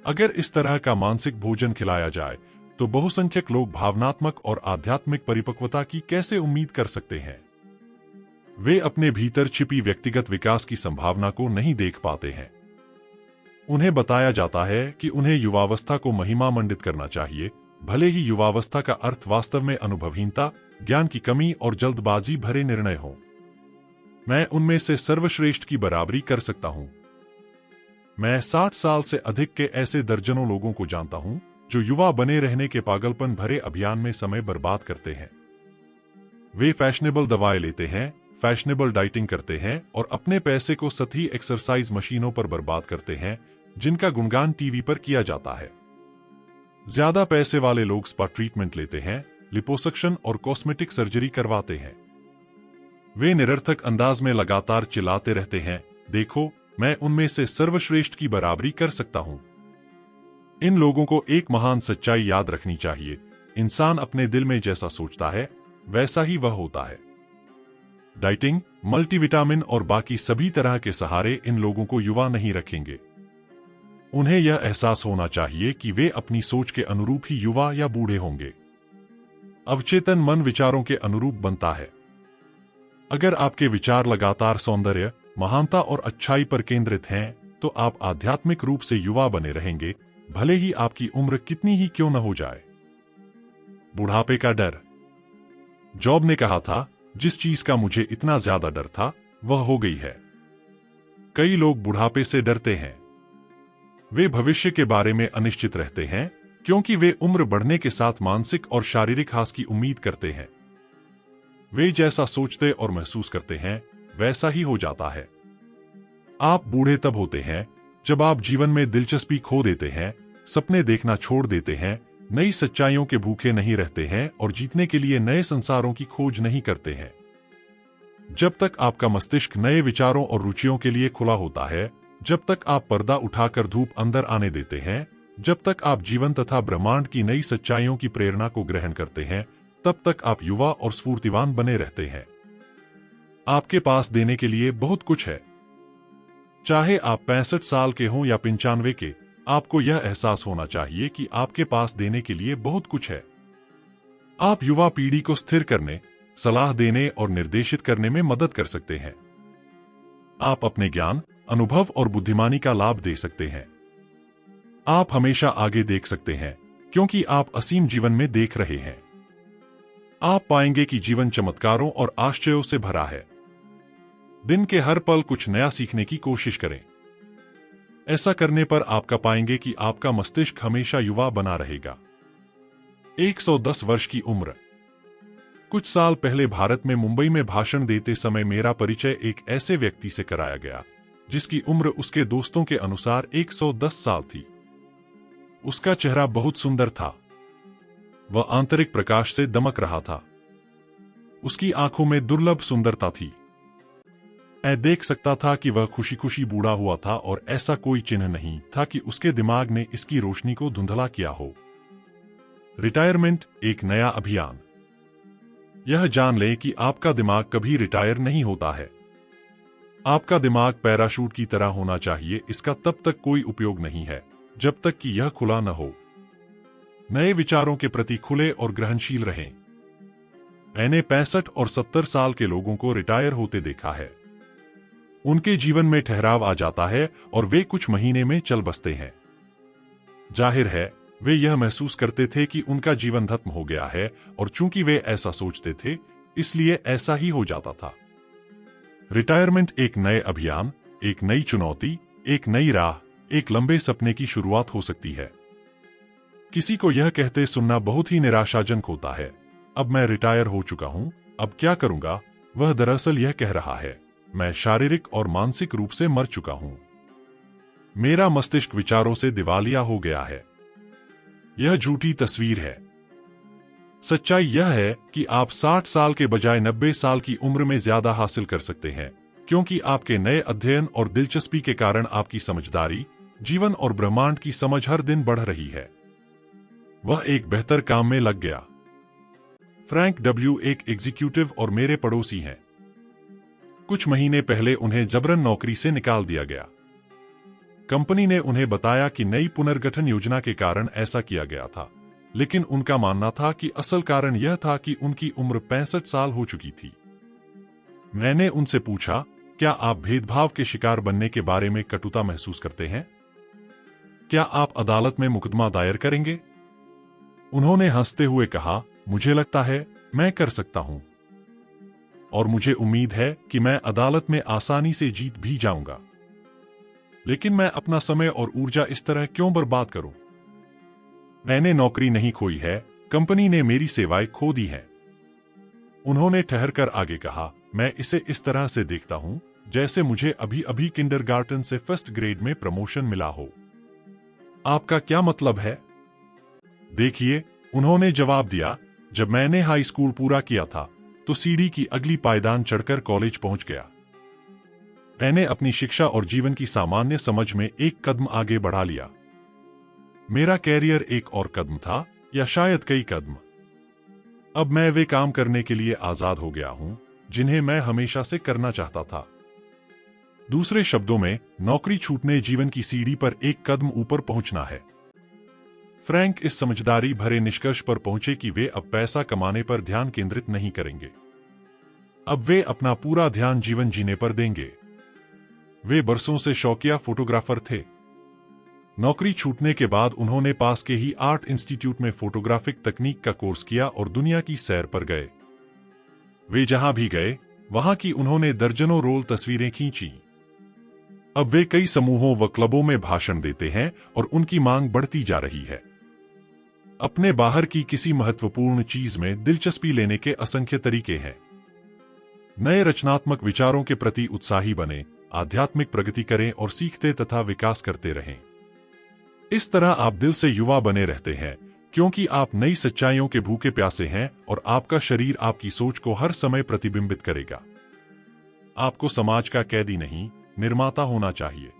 अगर इस तरह का मानसिक भोजन खिलाया जाए, तो बहुसंख्यक लोग भावनात्मक और आध्यात्मिक परिपक्वता की कैसे उम्मीद कर सकते हैं? वे अपने भीतर छिपी व्यक्तिगत विकास की संभावना को नहीं देख पाते हैं। उन्हें बताया जाता है कि उन्हें युवावस्था को महिमा मंडित करना चाहिए, भले ही युवावस्था का अर्थ वास्तव में अनुभवहीनता, ज्ञान की कमी और जल्दबाजी भरे निर्णय हो। मैं उनमें से सर्वश्रेष्ठ की बराबरी कर सकता हूं। मैं 60 साल से अधिक के ऐसे दर्जनों लोगों को जानता हूं जो युवा बने रहने के पागलपन भरे अभियान में समय बर्बाद करते हैं। वे फैशनेबल दवाएं लेते हैं, फैशनेबल डाइटिंग करते हैं और अपने पैसे को सतही एक्सरसाइज मशीनों पर बर्बाद करते हैं, जिनका गुणगान टीवी पर किया जाता है। ज्यादा पैसे वाले लोग स्पा ट्रीटमेंट लेते हैं, लिपोसक्शन और कॉस्मेटिक सर्जरी करवाते हैं। वे निरर्थक अंदाज में लगातार चिल्लाते रहते हैं, देखो, मैं उनमें से सर्वश्रेष्ठ की बराबरी कर सकता हूं। इन लोगों को एक महान सच्चाई याद रखनी चाहिए, इंसान अपने दिल में जैसा सोचता है, वैसा ही वह होता है। डाइटिंग, मल्टीविटामिन और बाकी सभी तरह के सहारे इन लोगों को युवा नहीं रखेंगे। उन्हें यह एहसास होना चाहिए कि वे अपनी सोच के अनुरूप ही युवा या बूढ़े होंगे। अवचेतन मन विचारों के अनुरूप बनता है। अगर आपके विचार लगातार सौंदर्य, महानता और अच्छाई पर केंद्रित हैं, तो आप आध्यात्मिक रूप से युवा बने रहेंगे, भले ही आपकी उम्र कितनी ही क्यों न हो जाए। बुढ़ापे का डर। जॉब ने कहा था, जिस चीज का मुझे इतना ज्यादा डर था, वह हो गई है। कई लोग बुढ़ापे से डरते हैं। वे भविष्य के बारे में अनिश्चित रहते हैं, क्योंकि वे उम्र बढ़ने के साथ मानसिक और शारीरिक ह्रास की उम्मीद करते हैं। वे जैसा सोचते और महसूस करते हैं वैसा ही हो जाता है। आप बूढ़े तब होते हैं जब आप जीवन में दिलचस्पी खो देते हैं, सपने देखना छोड़ देते हैं, नई सच्चाइयों के भूखे नहीं रहते हैं और जीतने के लिए नए संसारों की खोज नहीं करते हैं। जब तक आपका मस्तिष्क नए विचारों और रुचियों के लिए खुला होता है, जब तक आप पर्दा उठाकर धूप अंदर आने देते हैं, जब तक आप जीवन तथा ब्रह्मांड की नई सच्चाइयों की प्रेरणा को ग्रहण करते हैं, तब तक आप युवा और स्फूर्तिवान बने रहते हैं। आपके पास देने के लिए बहुत कुछ है। चाहे आप 65 साल के हों या 95 के, आपको यह एहसास होना चाहिए कि आपके पास देने के लिए बहुत कुछ है। आप युवा पीढ़ी को स्थिर करने, सलाह देने और निर्देशित करने में मदद कर सकते हैं। आप अपने ज्ञान, अनुभव और बुद्धिमानी का लाभ दे सकते हैं। आप हमेशा आगे देख सकते हैं क्योंकि आप असीम जीवन में देख रहे हैं। आप पाएंगे कि जीवन चमत्कारों और आश्चर्यों से भरा है। दिन के हर पल कुछ नया सीखने की कोशिश करें। ऐसा करने पर आपका पाएंगे कि आपका मस्तिष्क हमेशा युवा बना रहेगा। 110 वर्ष की उम्र। कुछ साल पहले भारत में मुंबई में भाषण देते समय मेरा परिचय एक ऐसे व्यक्ति से कराया गया जिसकी उम्र उसके दोस्तों के अनुसार 110 साल थी। उसका चेहरा बहुत सुंदर था। वह आंतरिक प्रकाश से दमक रहा था। उसकी आंखों में दुर्लभ सुंदरता थी। मैं देख सकता था कि वह खुशी खुशी बूढ़ा हुआ था और ऐसा कोई चिन्ह नहीं था कि उसके दिमाग ने इसकी रोशनी को धुंधला किया हो। रिटायरमेंट एक नया अभियान। यह जान लें कि आपका दिमाग कभी रिटायर नहीं होता है। आपका दिमाग पैराशूट की तरह होना चाहिए। इसका तब तक कोई उपयोग नहीं है जब तक कि यह खुला न हो। नए विचारों के प्रति खुले और ग्रहणशील रहें। मैंने 65 और 70 साल के लोगों को रिटायर होते देखा है। उनके जीवन में ठहराव आ जाता है और वे कुछ महीने में चल बसते हैं। जाहिर है वे यह महसूस करते थे कि उनका जीवन खत्म हो गया है और चूंकि वे ऐसा सोचते थे इसलिए ऐसा ही हो जाता था। रिटायरमेंट एक नए अभियान, एक नई चुनौती, एक नई राह, एक लंबे सपने की शुरुआत हो सकती है। किसी को यह कहते सुनना बहुत ही निराशाजनक होता है, अब मैं रिटायर हो चुका हूं, अब क्या करूंगा। वह दरअसल यह कह रहा है, मैं शारीरिक और मानसिक रूप से मर चुका हूं। मेरा मस्तिष्क विचारों से दिवालिया हो गया है। यह झूठी तस्वीर है। सच्चाई यह है कि आप 60 साल के बजाय 90 साल की उम्र में ज्यादा हासिल कर सकते हैं, क्योंकि आपके नए अध्ययन और दिलचस्पी के कारण आपकी समझदारी, जीवन और ब्रह्मांड की समझ हर दिन बढ़ रही है। वह एक बेहतर काम में लग गया। फ्रैंक डब्ल्यू एक एग्जीक्यूटिव और मेरे पड़ोसी हैं। कुछ महीने पहले उन्हें जबरन नौकरी से निकाल दिया गया। कंपनी ने उन्हें बताया कि नई पुनर्गठन योजना के कारण ऐसा किया गया था, लेकिन उनका मानना था कि असल कारण यह था कि उनकी उम्र 65 साल हो चुकी थी। मैंने उनसे पूछा, क्या आप भेदभाव के शिकार बनने के बारे में कटुता महसूस करते हैं? क्या आप अदालत में मुकदमा दायर करेंगे? उन्होंने हंसते हुए कहा, मुझे लगता है मैं कर सकता हूं और मुझे उम्मीद है कि मैं अदालत में आसानी से जीत भी जाऊंगा। लेकिन मैं अपना समय और ऊर्जा इस तरह क्यों बर्बाद करूं? मैंने नौकरी नहीं खोई है, कंपनी ने मेरी सेवाएं खो दी हैं। उन्होंने ठहरकर आगे कहा, मैं इसे इस तरह से देखता हूं जैसे मुझे अभी अभी किंडरगार्टन से फर्स्ट ग्रेड में प्रमोशन मिला हो। आपका क्या मतलब है? देखिए, उन्होंने जवाब दिया, जब मैंने हाई स्कूल पूरा किया था तो सीढ़ी की अगली पायदान चढ़कर कॉलेज पहुंच गया। मैंने अपनी शिक्षा और जीवन की सामान्य समझ में एक कदम आगे बढ़ा लिया। मेरा कैरियर एक और कदम था, या शायद कई कदम। अब मैं वे काम करने के लिए आजाद हो गया हूं जिन्हें मैं हमेशा से करना चाहता था। दूसरे शब्दों में, नौकरी छूटने जीवन की सीढ़ी पर एक कदम ऊपर पहुंचना है। फ्रैंक इस समझदारी भरे निष्कर्ष पर पहुंचे कि वे अब पैसा कमाने पर ध्यान केंद्रित नहीं करेंगे। अब वे अपना पूरा ध्यान जीवन जीने पर देंगे। वे बरसों से शौकिया फोटोग्राफर थे। नौकरी छूटने के बाद उन्होंने पास के ही आर्ट इंस्टीट्यूट में फोटोग्राफिक तकनीक का कोर्स किया और दुनिया की सैर पर गए। वे जहां भी गए वहां की उन्होंने दर्जनों रोल तस्वीरें खींची। अब वे कई समूहों व क्लबों में भाषण देते हैं और उनकी मांग बढ़ती जा रही है। अपने बाहर की किसी महत्वपूर्ण चीज में दिलचस्पी लेने के असंख्य तरीके हैं। नए रचनात्मक विचारों के प्रति उत्साही बने, आध्यात्मिक प्रगति करें और सीखते तथा विकास करते रहें। इस तरह आप दिल से युवा बने रहते हैं, क्योंकि आप नई सच्चाइयों के भूखे प्यासे हैं और आपका शरीर आपकी सोच को हर समय प्रतिबिंबित करेगा। आपको समाज का कैदी नहीं, निर्माता होना चाहिए।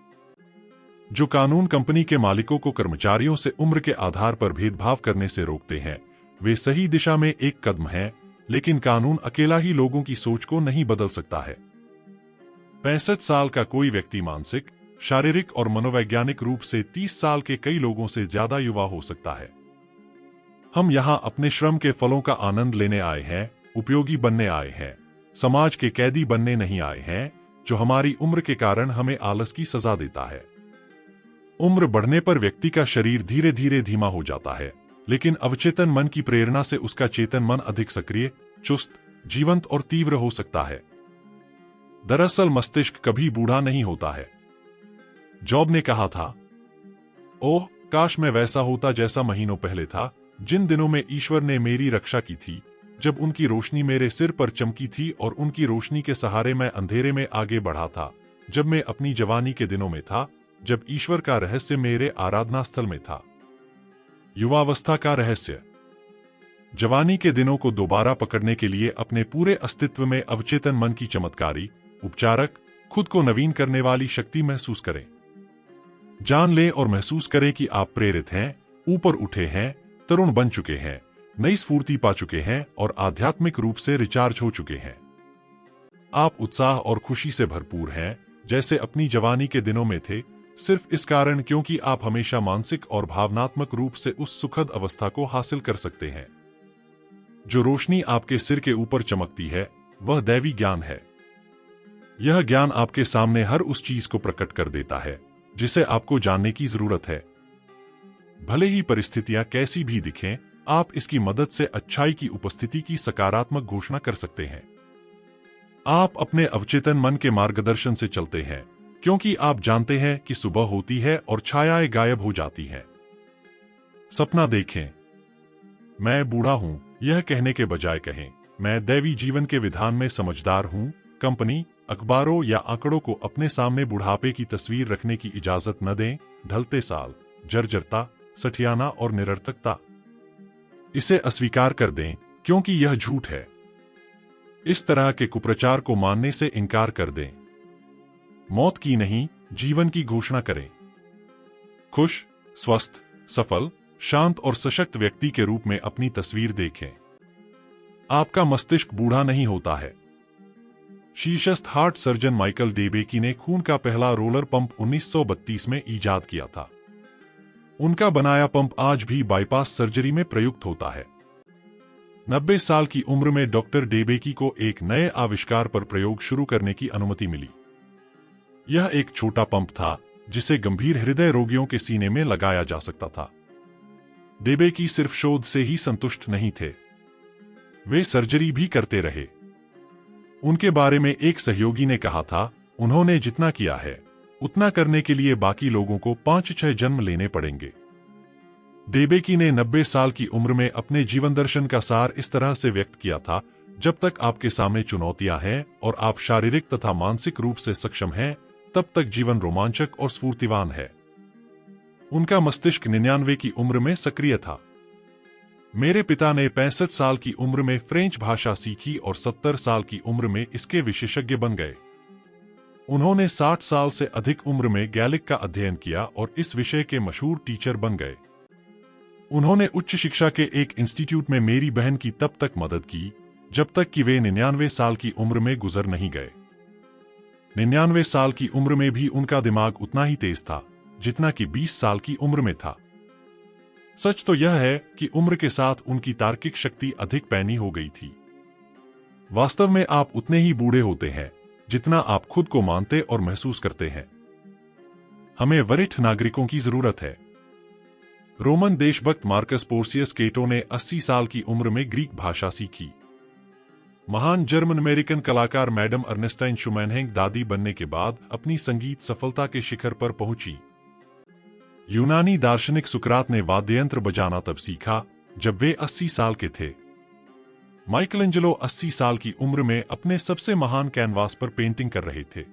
जो कानून कंपनी के मालिकों को कर्मचारियों से उम्र के आधार पर भेदभाव करने से रोकते हैं, वे सही दिशा में एक कदम हैं, लेकिन कानून अकेला ही लोगों की सोच को नहीं बदल सकता है। 65 साल का कोई व्यक्ति मानसिक, शारीरिक और मनोवैज्ञानिक रूप से 30 साल के कई लोगों से ज्यादा युवा हो सकता है। हम यहाँ अपने श्रम के फलों का आनंद लेने आए हैं, उपयोगी बनने आए हैं, समाज के कैदी बनने नहीं आए हैं, जो हमारी उम्र के कारण हमें आलस की सजा देता है। उम्र बढ़ने पर व्यक्ति का शरीर धीरे धीरे धीमा हो जाता है, लेकिन अवचेतन मन की प्रेरणा से उसका चेतन मन अधिक सक्रिय, चुस्त, जीवंत और तीव्र हो सकता है। दरअसल मस्तिष्क कभी बूढ़ा नहीं होता है। जॉब ने कहा था, ओह काश मैं वैसा होता जैसा महीनों पहले था, जिन दिनों में ईश्वर ने मेरी रक्षा की थी, जब उनकी रोशनी मेरे सिर पर चमकी थी और उनकी रोशनी के सहारे मैं अंधेरे में आगे बढ़ा था, जब मैं अपनी जवानी के दिनों में था, जब ईश्वर का रहस्य मेरे आराधना स्थल में था। युवावस्था का रहस्य। जवानी के दिनों को दोबारा पकड़ने के लिए अपने पूरे अस्तित्व में अवचेतन मन की चमत्कारी, उपचारक, खुद को नवीन करने वाली शक्ति महसूस करें। जान लें और महसूस करें कि आप प्रेरित हैं, ऊपर उठे हैं, तरुण बन चुके हैं, नई स्फूर्ति पा चुके हैं और आध्यात्मिक रूप से रिचार्ज हो चुके हैं। आप उत्साह और खुशी से भरपूर हैं, जैसे अपनी जवानी के दिनों में थे, सिर्फ इस कारण क्योंकि आप हमेशा मानसिक और भावनात्मक रूप से उस सुखद अवस्था को हासिल कर सकते हैं। जो रोशनी आपके सिर के ऊपर चमकती है, वह दैवी ज्ञान है। यह ज्ञान आपके सामने हर उस चीज को प्रकट कर देता है जिसे आपको जानने की जरूरत है। भले ही परिस्थितियां कैसी भी दिखें, आप इसकी मदद से अच्छाई की उपस्थिति की सकारात्मक घोषणा कर सकते हैं। आप अपने अवचेतन मन के मार्गदर्शन से चलते हैं, क्योंकि आप जानते हैं कि सुबह होती है और छायाएं गायब हो जाती हैं। सपना देखें। मैं बूढ़ा हूं, यह कहने के बजाय कहें, मैं दैवी जीवन के विधान में समझदार हूं। कंपनी, अखबारों या आंकड़ों को अपने सामने बुढ़ापे की तस्वीर रखने की इजाजत न दें। ढलते साल, जर्जरता, सठियाना और निरर्थकता। इसे अस्वीकार कर दें, क्योंकि यह झूठ है। इस तरह के कुप्रचार को मानने से इनकार कर दें। मौत की नहीं, जीवन की घोषणा करें। खुश, स्वस्थ, सफल, शांत और सशक्त व्यक्ति के रूप में अपनी तस्वीर देखें। आपका मस्तिष्क बूढ़ा नहीं होता है। शीर्षस्थ हार्ट सर्जन माइकल डेबेकी ने खून का पहला रोलर पंप 1932 में ईजाद किया था। उनका बनाया पंप आज भी बाईपास सर्जरी में प्रयुक्त होता है। 90 साल की उम्र में डॉक्टर डेबेकी को एक नए आविष्कार पर प्रयोग शुरू करने की अनुमति मिली। यह एक छोटा पंप था जिसे गंभीर हृदय रोगियों के सीने में लगाया जा सकता था। डेबेकी सिर्फ शोध से ही संतुष्ट नहीं थे, वे सर्जरी भी करते रहे। उनके बारे में एक सहयोगी ने कहा था, उन्होंने जितना किया है उतना करने के लिए बाकी लोगों को 5-6 जन्म लेने पड़ेंगे। डेबेकी ने 90 साल की उम्र में अपने जीवन दर्शन का सार इस तरह से व्यक्त किया था, जब तक आपके सामने चुनौतियां हैं और आप शारीरिक तथा मानसिक रूप से सक्षम हैं, तब तक जीवन रोमांचक और स्फूर्तिवान है। उनका मस्तिष्क 99 की उम्र में सक्रिय था। मेरे पिता ने 65 साल की उम्र में फ्रेंच भाषा सीखी और 70 साल की उम्र में इसके विशेषज्ञ बन गए। उन्होंने 60 साल से अधिक उम्र में गैलिक का अध्ययन किया और इस विषय के मशहूर टीचर बन गए। उन्होंने उच्च शिक्षा के एक इंस्टीट्यूट में मेरी बहन की तब तक मदद की जब तक कि वे 99 साल की उम्र में गुजर नहीं गए। 99 साल की उम्र में भी उनका दिमाग उतना ही तेज था जितना कि 20 साल की उम्र में था। सच तो यह है कि उम्र के साथ उनकी तार्किक शक्ति अधिक पैनी हो गई थी। वास्तव में आप उतने ही बूढ़े होते हैं जितना आप खुद को मानते और महसूस करते हैं। हमें वरिष्ठ नागरिकों की जरूरत है। रोमन देशभक्त मार्कस पोर्सियस केटो ने 80 साल की उम्र में ग्रीक भाषा सीखी। महान जर्मन अमेरिकन कलाकार मैडम अर्नेस्टाइन शुमैनहेंग दादी बनने के बाद अपनी संगीत सफलता के शिखर पर पहुंची। यूनानी दार्शनिक सुकरात ने वाद्ययंत्र बजाना तब सीखा जब वे 80 साल के थे। माइकलएंजेलो 80 साल की उम्र में अपने सबसे महान कैनवास पर पेंटिंग कर रहे थे।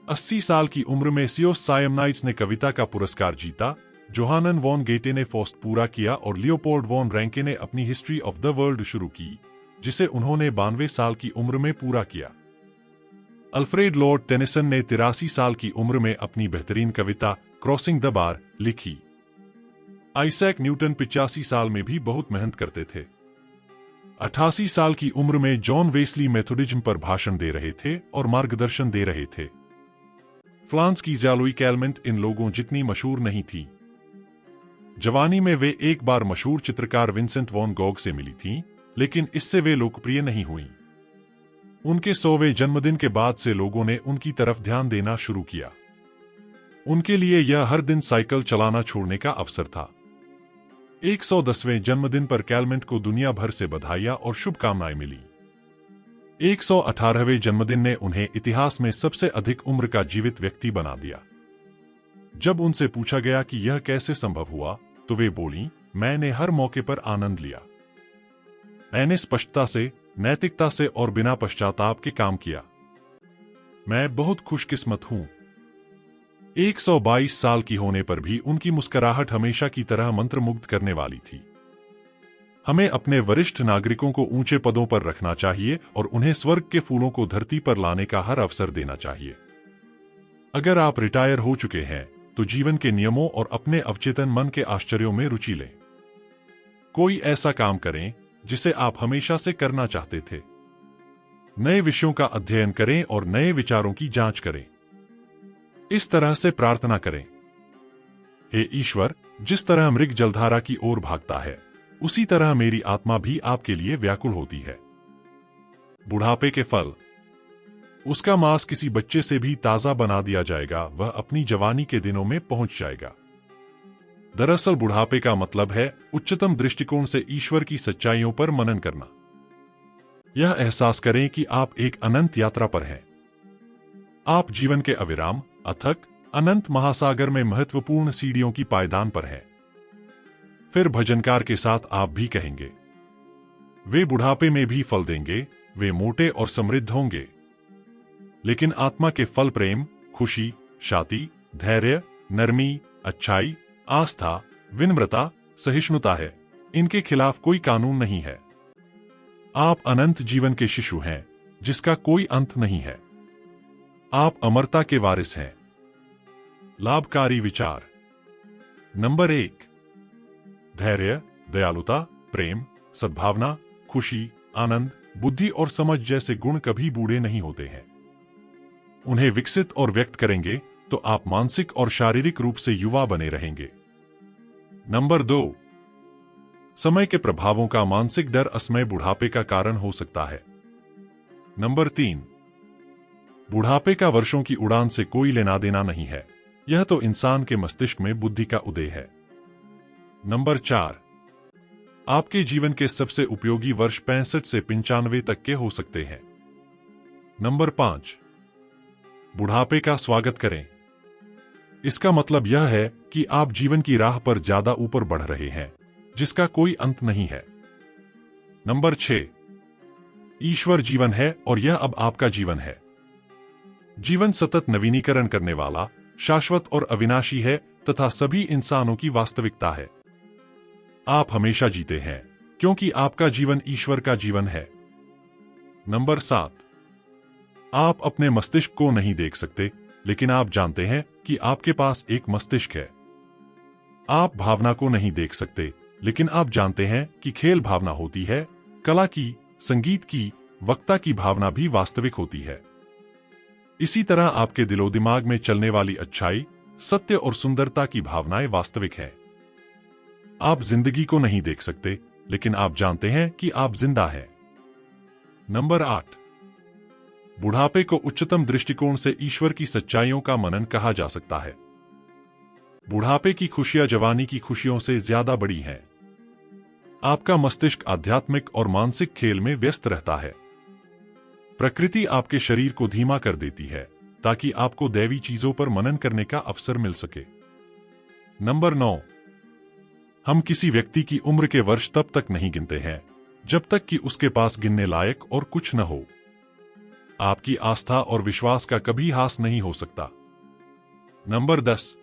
80 साल की उम्र में सियोस सायमनाइट्स ने कविता का पुरस्कार जीता, जोहानन वॉन गेटे ने फॉस्ट पूरा किया और लियोपोल्ड वॉन रैंके ने अपनी हिस्ट्री ऑफ द वर्ल्ड शुरू की, जिसे उन्होंने 92 साल की उम्र में पूरा किया। अल्फ्रेड लॉर्ड टेनिसन ने 83 साल की उम्र में अपनी बेहतरीन कविता क्रॉसिंग द बार लिखी। आइजैक न्यूटन 85 साल में भी बहुत मेहनत करते थे। 88 साल की उम्र में जॉन वेस्ली मेथोडिज्म पर भाषण दे रहे थे और मार्गदर्शन दे रहे थे। फ्रांस की ज़ालुई कैलमेंट इन लोगों जितनी मशहूर नहीं थी। जवानी में वे एक बार मशहूर चित्रकार विंसेंट वॉन गॉग से मिली थीं, लेकिन इससे वे लोकप्रिय नहीं हुईं। उनके 100वें जन्मदिन के बाद से लोगों ने उनकी तरफ ध्यान देना शुरू किया। उनके लिए यह हर दिन साइकिल चलाना छोड़ने का अवसर था। 110वें जन्मदिन पर कैलमेंट को दुनिया भर से बधाइयां और शुभकामनाएं मिली। 118वें जन्मदिन ने उन्हें इतिहास में सबसे अधिक उम्र का जीवित व्यक्ति बना दिया। जब उनसे पूछा गया कि यह कैसे संभव हुआ, तो वे बोलीं, मैंने हर मौके पर आनंद लिया। मैंने स्पष्टता से, नैतिकता से और बिना पश्चाताप के काम किया। मैं बहुत खुशकिस्मत हूं। 122 साल की होने पर भी उनकी मुस्कुराहट हमेशा की तरह मंत्रमुग्ध करने वाली थी। हमें अपने वरिष्ठ नागरिकों को ऊंचे पदों पर रखना चाहिए और उन्हें स्वर्ग के फूलों को धरती पर लाने का हर अवसर देना चाहिए। अगर आप रिटायर हो चुके हैं, तो जीवन के नियमों और अपने अवचेतन मन के आश्चर्यों में रुचि लें। कोई ऐसा काम करें जिसे आप हमेशा से करना चाहते थे। नए विषयों का अध्ययन करें और नए विचारों की जांच करें। इस तरह से प्रार्थना करें, हे ईश्वर, जिस तरह मृग जलधारा की ओर भागता है, उसी तरह मेरी आत्मा भी आपके लिए व्याकुल होती है। बुढ़ापे के फल। उसका मांस किसी बच्चे से भी ताजा बना दिया जाएगा, वह अपनी जवानी के दिनों में पहुंच जाएगा। दरअसल बुढ़ापे का मतलब है उच्चतम दृष्टिकोण से ईश्वर की सच्चाइयों पर मनन करना। यह एहसास करें कि आप एक अनंत यात्रा पर हैं। आप जीवन के अविराम, अथक, अनंत महासागर में महत्वपूर्ण सीढ़ियों की पायदान पर हैं। फिर भजनकार के साथ आप भी कहेंगे, वे बुढ़ापे में भी फल देंगे, वे मोटे और समृद्ध होंगे। लेकिन आत्मा के फल प्रेम, खुशी, शांति, धैर्य, नरमी, अच्छाई, आस्था, विनम्रता, सहिष्णुता है। इनके खिलाफ कोई कानून नहीं है। आप अनंत जीवन के शिशु हैं, जिसका कोई अंत नहीं है। आप अमरता के वारिस हैं। लाभकारी विचार। नंबर 1, धैर्य, दयालुता, प्रेम, सद्भावना, खुशी, आनंद, बुद्धि और समझ जैसे गुण कभी बूढ़े नहीं होते हैं। उन्हें विकसित और व्यक्त करेंगे तो आप मानसिक और शारीरिक रूप से युवा बने रहेंगे। नंबर 2, समय के प्रभावों का मानसिक डर असमय बुढ़ापे का कारण हो सकता है। नंबर 3, बुढ़ापे का वर्षों की उड़ान से कोई लेना देना नहीं है, यह तो इंसान के मस्तिष्क में बुद्धि का उदय है। नंबर 4, आपके जीवन के सबसे उपयोगी वर्ष 65 से 95 तक के हो सकते हैं। नंबर 5, बुढ़ापे का स्वागत करें। इसका मतलब यह है कि आप जीवन की राह पर ज्यादा ऊपर बढ़ रहे हैं, जिसका कोई अंत नहीं है। नंबर 6, ईश्वर जीवन है और यह अब आपका जीवन है। जीवन सतत नवीनीकरण करने वाला, शाश्वत और अविनाशी है तथा सभी इंसानों की वास्तविकता है। आप हमेशा जीते हैं क्योंकि आपका जीवन ईश्वर का जीवन है। नंबर 7, आप अपने मस्तिष्क को नहीं देख सकते, लेकिन आप जानते हैं कि आपके पास एक मस्तिष्क है। आप भावना को नहीं देख सकते, लेकिन आप जानते हैं कि खेल भावना होती है, कला की, संगीत की, वक्ता की भावना भी वास्तविक होती है। इसी तरह आपके दिलो दिमाग में चलने वाली अच्छाई, सत्य और सुंदरता की भावनाएं वास्तविक हैं। आप जिंदगी को नहीं देख सकते, लेकिन आप जानते हैं कि आप जिंदा हैं। नंबर 8, बुढ़ापे को उच्चतम दृष्टिकोण से ईश्वर की सच्चाइयों का मनन कहा जा सकता है। बुढ़ापे की खुशियां जवानी की खुशियों से ज्यादा बड़ी हैं। आपका मस्तिष्क आध्यात्मिक और मानसिक खेल में व्यस्त रहता है। प्रकृति आपके शरीर को धीमा कर देती है ताकि आपको दैवी चीजों पर मनन करने का अवसर मिल सके। नंबर 9, हम किसी व्यक्ति की उम्र के वर्ष तब तक नहीं गिनते हैं जब तक कि उसके पास गिनने लायक और कुछ न हो। आपकी आस्था और विश्वास का कभी हास नहीं हो सकता। नंबर 10,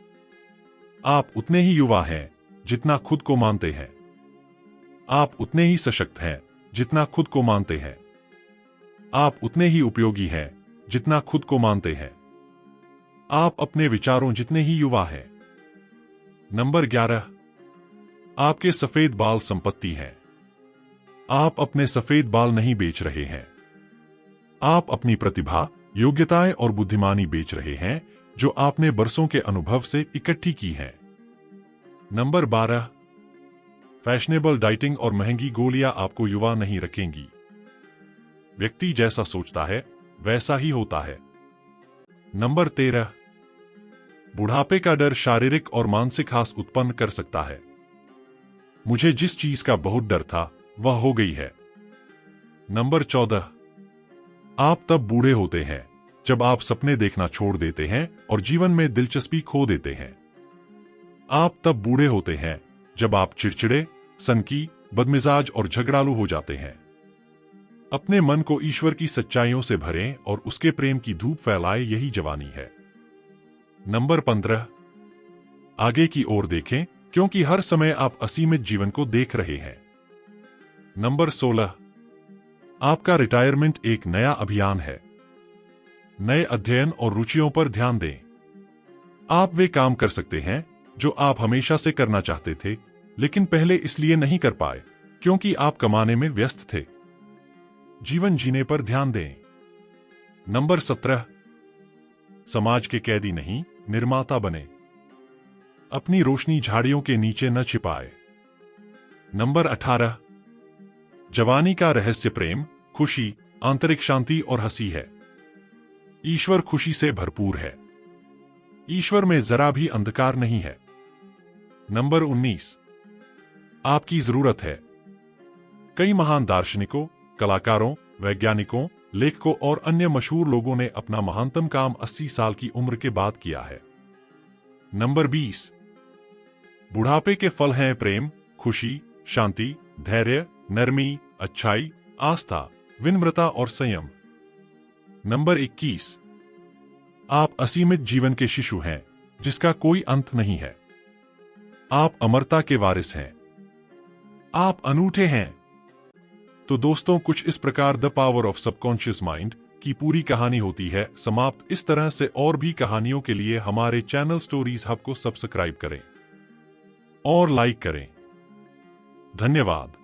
आप उतने ही युवा हैं जितना खुद को मानते हैं। आप उतने ही सशक्त हैं जितना खुद को मानते हैं। आप उतने ही उपयोगी हैं जितना खुद को मानते हैं। आप अपने विचारों जितने ही युवा हैं। नंबर 11, आपके सफेद बाल संपत्ति हैं। आप अपने सफेद बाल नहीं बेच रहे हैं। आप अपनी प्रतिभा, योग्यताएं और बुद्धिमानी बेच रहे हैं जो आपने बरसों के अनुभव से इकट्ठी की है। नंबर 12, फैशनेबल डाइटिंग और महंगी गोलियां आपको युवा नहीं रखेंगी। व्यक्ति जैसा सोचता है वैसा ही होता है। नंबर 13, बुढ़ापे का डर शारीरिक और मानसिक हास उत्पन्न कर सकता है। मुझे जिस चीज का बहुत डर था वह हो गई है। नंबर 14, आप तब बूढ़े होते हैं जब आप सपने देखना छोड़ देते हैं और जीवन में दिलचस्पी खो देते हैं। आप तब बूढ़े होते हैं जब आप चिड़चिड़े, सनकी, बदमिजाज और झगड़ालू हो जाते हैं। अपने मन को ईश्वर की सच्चाइयों से भरें और उसके प्रेम की धूप फैलाएं, यही जवानी है। नंबर 15, आगे की ओर देखें क्योंकि हर समय आप असीमित जीवन को देख रहे हैं। नंबर 16, आपका रिटायरमेंट एक नया अभियान है। नए अध्ययन और रुचियों पर ध्यान दें। आप वे काम कर सकते हैं जो आप हमेशा से करना चाहते थे लेकिन पहले इसलिए नहीं कर पाए क्योंकि आप कमाने में व्यस्त थे। जीवन जीने पर ध्यान दें। नंबर 17, समाज के कैदी नहीं, निर्माता बने। अपनी रोशनी झाड़ियों के नीचे न छिपाए। नंबर 18, जवानी का रहस्य प्रेम, खुशी, आंतरिक शांति और हंसी है। ईश्वर खुशी से भरपूर है। ईश्वर में जरा भी अंधकार नहीं है। नंबर 19, आपकी जरूरत है। कई महान दार्शनिकों, कलाकारों, वैज्ञानिकों, लेखकों और अन्य मशहूर लोगों ने अपना महानतम काम 80 साल की उम्र के बाद किया है। नंबर 20, बुढ़ापे के फल हैं प्रेम, खुशी, शांति, धैर्य, नरमी, अच्छाई, आस्था, विनम्रता और संयम। नंबर 21, आप असीमित जीवन के शिशु हैं जिसका कोई अंत नहीं है। आप अमरता के वारिस हैं। आप अनूठे हैं। तो दोस्तों, कुछ इस प्रकार the power of subconscious mind की पूरी कहानी होती है समाप्त। इस तरह से और भी कहानियों के लिए हमारे चैनल स्टोरीज हब को सब्सक्राइब करें और लाइक करें। धन्यवाद।